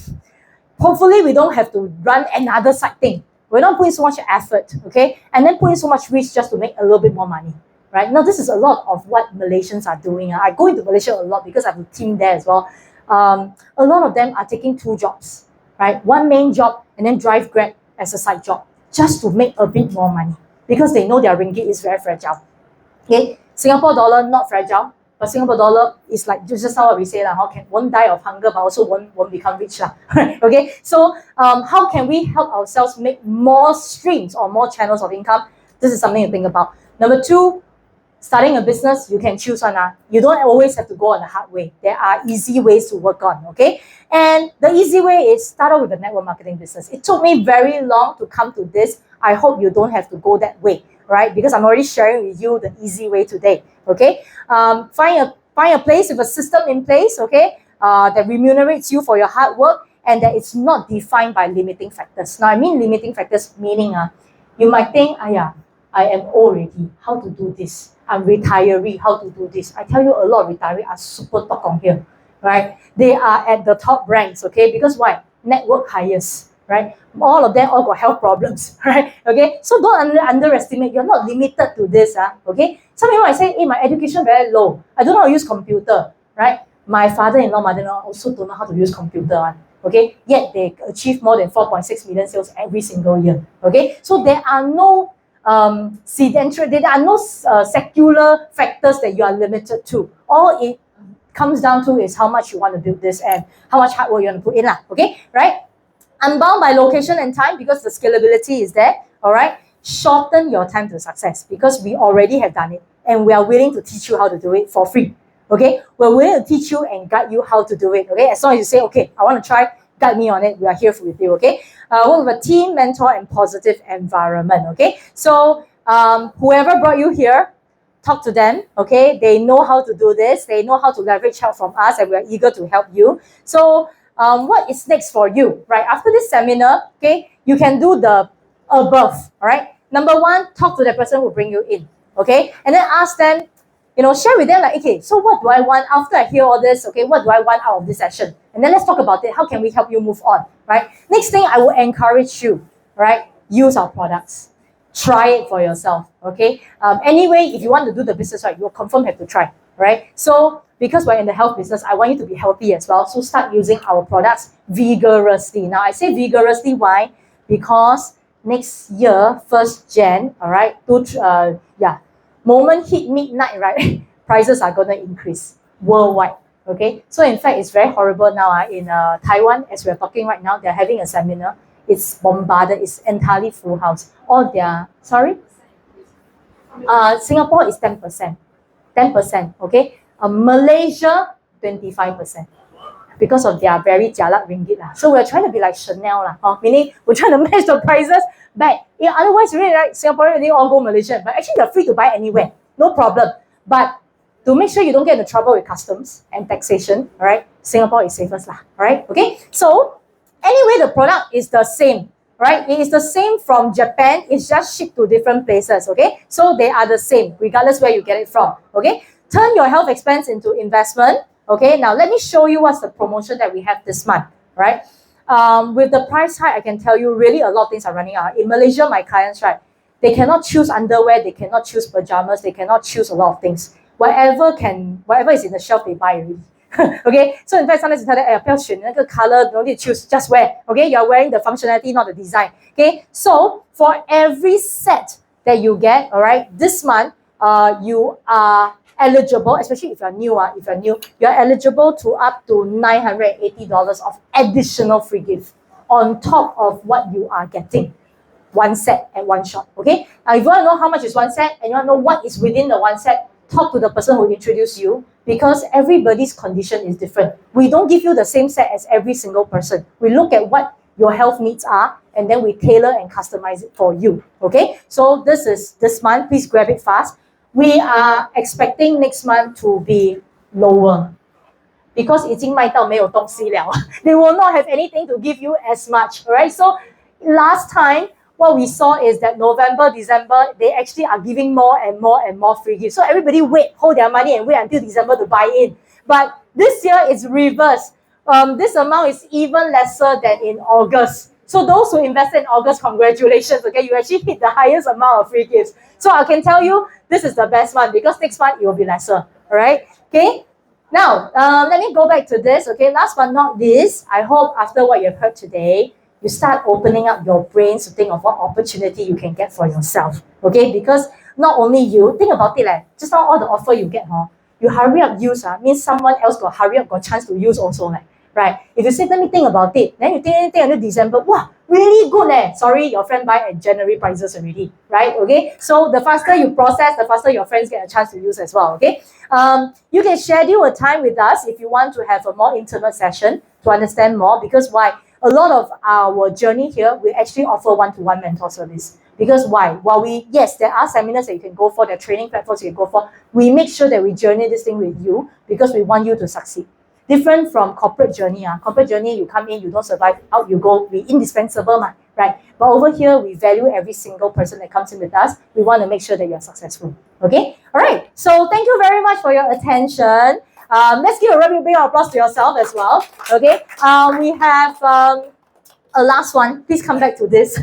Hopefully, we don't have to run another side thing. We're not putting so much effort, okay? And then putting so much risk just to make a little bit more money, right? Now, this is a lot of what Malaysians are doing. I go into Malaysia a lot because I have a team there as well. A lot of them are taking 2 jobs, right? One main job and then drive Grab as a side job just to make a bit more money because they know their ringgit is very fragile. Okay, Singapore dollar not fragile. But Singapore dollar is like just how we say won't die of hunger, but also won't become rich okay, so how can we help ourselves make more streams or more channels of income? This is something to think about. Number 2, starting a business, you can choose one. You don't always have to go on the hard way. There are easy ways to work on. Okay, and the easy way is start out with a network marketing business. It took me very long to come to this. I hope you don't have to go that way, right? Because I'm already sharing with you the easy way today. Okay, find a place with a system in place, okay, that remunerates you for your hard work and that it's not defined by limiting factors. Now, I mean limiting factors meaning you might think, I am old already, how to do this? I'm retiree, how to do this? I tell you, a lot of retirees are super talk here, right? They are at the top ranks, okay, because why? Network hires, right? All of them all got health problems, right? Okay, so don't underestimate. You're not limited to this, okay? Some people might say, hey, my education very low. I don't know how to use computer, right? My father-in-law, mother-in-law also don't know how to use computer, okay? Yet they achieve more than 4.6 million sales every single year, okay? So there are no sedentary, there are no secular factors that you are limited to. All it comes down to is how much you want to build this and how much hard work you want to put in, okay? Right? Unbound by location and time because the scalability is there, all right? shorten your time to success because we already have done it and we are willing to teach you how to do it for free. Okay, we're willing to teach you and guide you how to do it. Okay, as long as you say, okay, I want to try, guide me on it. We are here with you. Okay, work with a team, mentor, and positive environment. Okay, so whoever brought you here, talk to them. Okay, they know how to do this. They know how to leverage help from us, and we are eager to help you. So, what is next for you? Right after this seminar, okay, you can do the above. All right. Number one, talk to the person who bring you in. Okay, and then ask them, share with them like, okay, so what do I want after I hear all this? Okay, what do I want out of this session? And then let's talk about it. How can we help you move on, right? Next thing, I will encourage you, right? Use our products. Try it for yourself, okay? Anyway, if you want to do the business right, you'll confirm have to try, right? So because we're in the health business, I want you to be healthy as well. So start using our products vigorously. Now, I say vigorously, why? Because next year, 1st Jan, all right, moment hit midnight, right, prices are going to increase worldwide, okay? So in fact, it's very horrible now in Taiwan, as we're talking right now, they're having a seminar. It's bombarded, it's entirely full house. All their, Singapore is 10%. 10%, okay? Malaysia, 25%. Because of their very jialat ringgit. So we're trying to be like Chanel, meaning we're trying to match the prices back. Yeah, otherwise, really, right, Singaporeans, they all go Malaysia. But actually, they're free to buy anywhere. No problem. But to make sure you don't get into trouble with customs and taxation, all right, Singapore is safest, all right? Okay? So, anyway, the product is the same, right? It is the same from Japan. It's just shipped to different places, okay? So, they are the same, regardless where you get it from, okay? Turn your health expense into investment. Okay, now let me show you what's the promotion that we have this month, right? With the price hike, I can tell you really a lot of things are running out. In Malaysia, my clients, right, they cannot choose underwear, they cannot choose pajamas, they cannot choose a lot of things. Whatever is in the shelf, they buy already. Okay, so in fact, sometimes you tell them, 不要选那个 color, no need to choose, just wear. Okay, you're wearing the functionality, not the design. Okay, so for every set that you get, all right, this month, you are eligible, especially if you're new, you're eligible to up to $980 of additional free gift on top of what you are getting. One set at one shot, okay? Now, if you want to know how much is one set and you want to know what is within the one set, talk to the person who introduced you because everybody's condition is different. We don't give you the same set as every single person. We look at what your health needs are and then we tailor and customize it for you, okay? So this is this month. Please grab it fast. We are expecting next month to be lower because 已经卖到没有东西了. They will not have anything to give you as much, right? So last time, what we saw is that November, December, they actually are giving more and more and more free gifts. So everybody hold their money and wait until December to buy in. But this year it's reversed. This amount is even lesser than in August. So those who invested in August, congratulations, okay? You actually hit the highest amount of free gifts. So I can tell you, this is the best one because next month it will be lesser, all right? Okay? Now, let me go back to this, okay? Last but not least, I hope after what you've heard today, you start opening up your brains to think of what opportunity you can get for yourself, okay? Because not only you, think about it, just now all the offer you get, you hurry up use, means someone else got hurry up, got chance to use also, right? If you say, let me think about it, then you think until December, wow, really good, Sorry, your friend buy at January prices already, right? Okay, so the faster you process, the faster your friends get a chance to use as well, okay? You can schedule a time with us if you want to have a more intimate session to understand more, because why? A lot of our journey here, we actually offer one-to-one mentor service. Because why? While yes, there are seminars that you can go for, there are training platforms you can go for, we make sure that we journey this thing with you because we want you to succeed. Different from corporate journey. Corporate journey, you come in, you don't survive, out you go. We indispensable, right? But over here, we value every single person that comes in with us. We want to make sure that you're successful. Okay? All right. So thank you very much for your attention. Let's give a big applause to yourself as well. Okay? We have a last one. Please come back to this.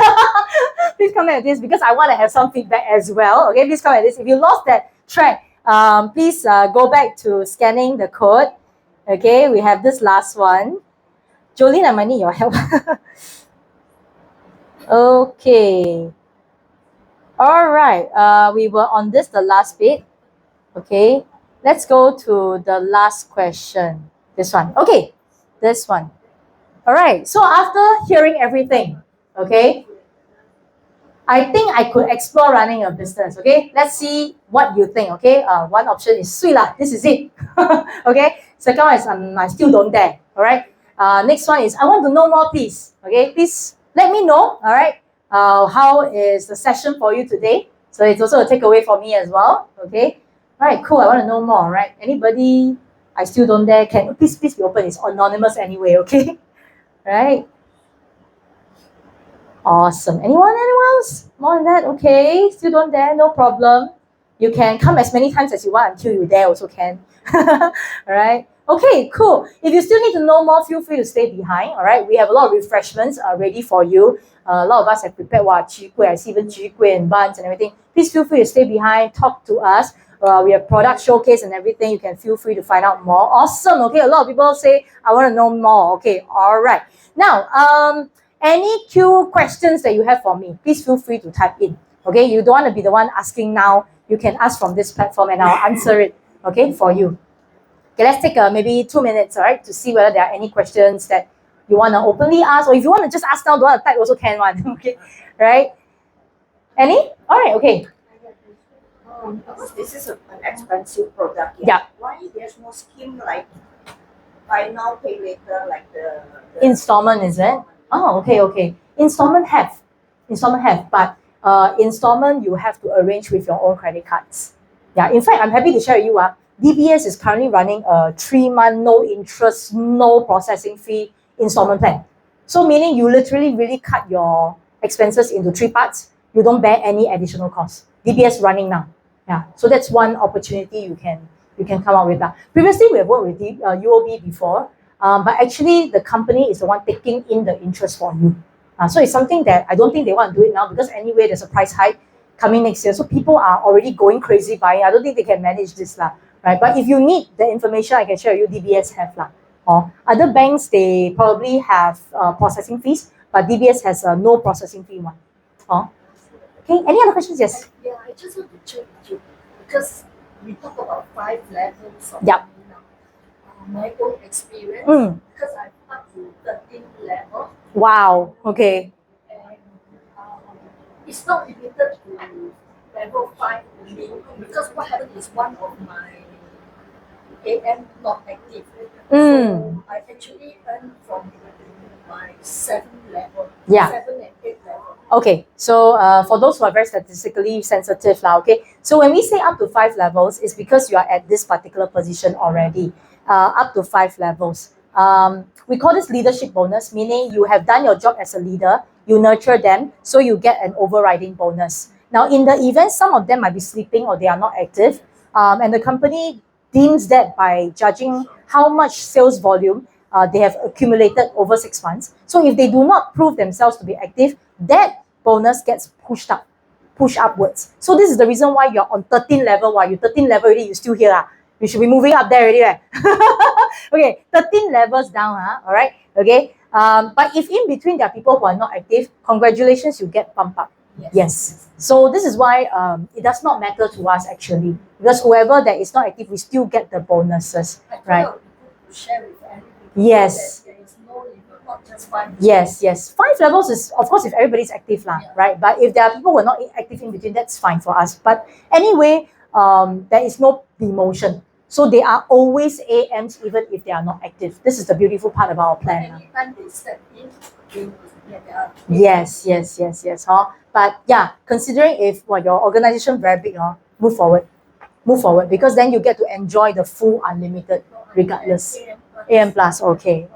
Please come back to this because I want to have some feedback as well. Okay? Please come back to this. If you lost that track, please go back to scanning the code. Okay, we have this last one. Jolene, I might need your help. Okay. All right. We were on this, the last bit. Okay. Let's go to the last question. This one. Okay. This one. All right. So after hearing everything, okay, I think I could explore running a business. Okay, let's see what you think. Okay, one option is sweet lah. This is it. Okay. Second one is I still don't dare. All right. Next one is I want to know more, please. Okay, please let me know. All right. How is the session for you today? So it's also a takeaway for me as well. Okay. All right. Cool. I want to know more. All right. Anybody? I still don't dare. Can please be open. It's anonymous anyway. Okay. Right. Awesome. Anyone else? More than that? Okay. Still don't dare? No problem. You can come as many times as you want until you dare also can. All right. Okay, cool. If you still need to know more, feel free to stay behind. All right. We have a lot of refreshments ready for you. A lot of us have prepared chi kueh. I see even chi kueh and buns and everything. Please feel free to stay behind. Talk to us. We have product showcase and everything. You can feel free to find out more. Awesome. Okay. A lot of people say I want to know more. Okay. All right. Now, any Q questions that you have for me, please feel free to type in. Okay, you don't want to be the one asking now. You can ask from this platform and I'll answer it, okay, for you. Okay, let's take maybe 2 minutes, all right, to see whether there are any questions that you want to openly ask, or if you want to just ask now, don't want to type also can one, okay, right? Any? All right, okay. Because this is an expensive product. Yeah. Why there's no scheme like buy now, pay later, like the Installment, is it? Oh, okay. Installment have, but installment you have to arrange with your own credit cards. Yeah, in fact, I'm happy to share with you. DBS is currently running a 3-month, no interest, no processing fee installment plan. So meaning you literally really cut your expenses into 3 parts. You don't bear any additional costs. DBS running now. Yeah, so that's one opportunity you can come up with that. Previously, we have worked with UOB before. But actually, the company is the one taking in the interest for you. So it's something that I don't think they want to do it now because anyway, there's a price hike coming next year. So people are already going crazy buying. I don't think they can manage this, right? But if you need the information, I can share with you, DBS have. Other banks, they probably have processing fees, but DBS has no processing fee one. Okay, any other questions? Yes? Yeah, I just want to check with you because we talk about 5 levels of Yep. my own experience because I'm up to 13th level. Wow, okay. And it's not limited to level 5 only because what happened is one of my AM not active. So I actually earned from my 7 level, Yeah. 7 and 8 level. Okay, so for those who are very statistically sensitive okay, so when we say up to 5 levels, it's because you are at this particular position already. Up to 5 levels. We call this leadership bonus, meaning you have done your job as a leader, you nurture them, so you get an overriding bonus. Now, in the event some of them might be sleeping or they are not active, and the company deems that by judging how much sales volume they have accumulated over 6 months. So if they do not prove themselves to be active, that bonus gets pushed upwards. So this is the reason why you're on 13 level. While you're 13 level already, you're still here. You should be moving up there already, right? Okay, 13 levels down, all right? Okay, but if in between there are people who are not active, congratulations, you get bumped up. Yes. So this is why it does not matter to us actually, because whoever that is not active, we still get the bonuses, right? To share with everybody. Yes. So there is no limit, not just 5. Yes. 5 levels is, of course, if everybody's active, right? But if there are people who are not active in between, that's fine for us. But anyway, there is no demotion. So they are always AMs even if they are not active. This is the beautiful part about our plan. Anytime they step in, they are Yes. But yeah, considering if your organization very big, move forward, because then you get to enjoy the full unlimited regardless. AM plus, okay.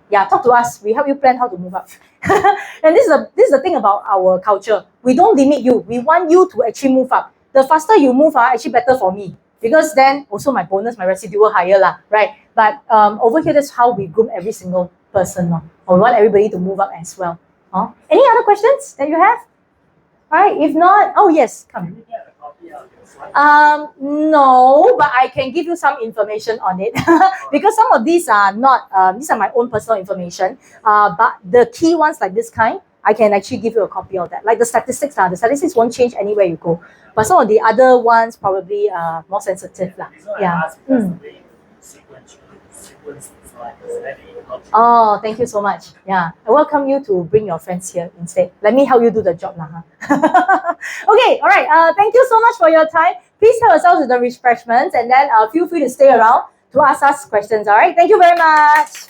Yeah, talk to us. We help you plan how to move up. And this is the thing about our culture. We don't limit you. We want you to actually move up. The faster you move, actually better for me. Because then also my bonus, my residual higher, right? But over here, that's how we groom every single person. We want everybody to move up as well. Any other questions that you have? All right, if not, oh yes, come. No, but I can give you some information on it because some of these are not, these are my own personal information. But the key ones like this kind, I can actually give you a copy of that. Like the statistics, the statistics won't change anywhere you go. But some of the other ones probably are more sensitive. Yeah. Oh, thank you so much. Yeah, I welcome you to bring your friends here instead. Let me help you do the job now. Okay, all right. Thank you so much for your time. Please help yourselves with the refreshments, and then feel free to stay around to ask us questions. All right. Thank you very much.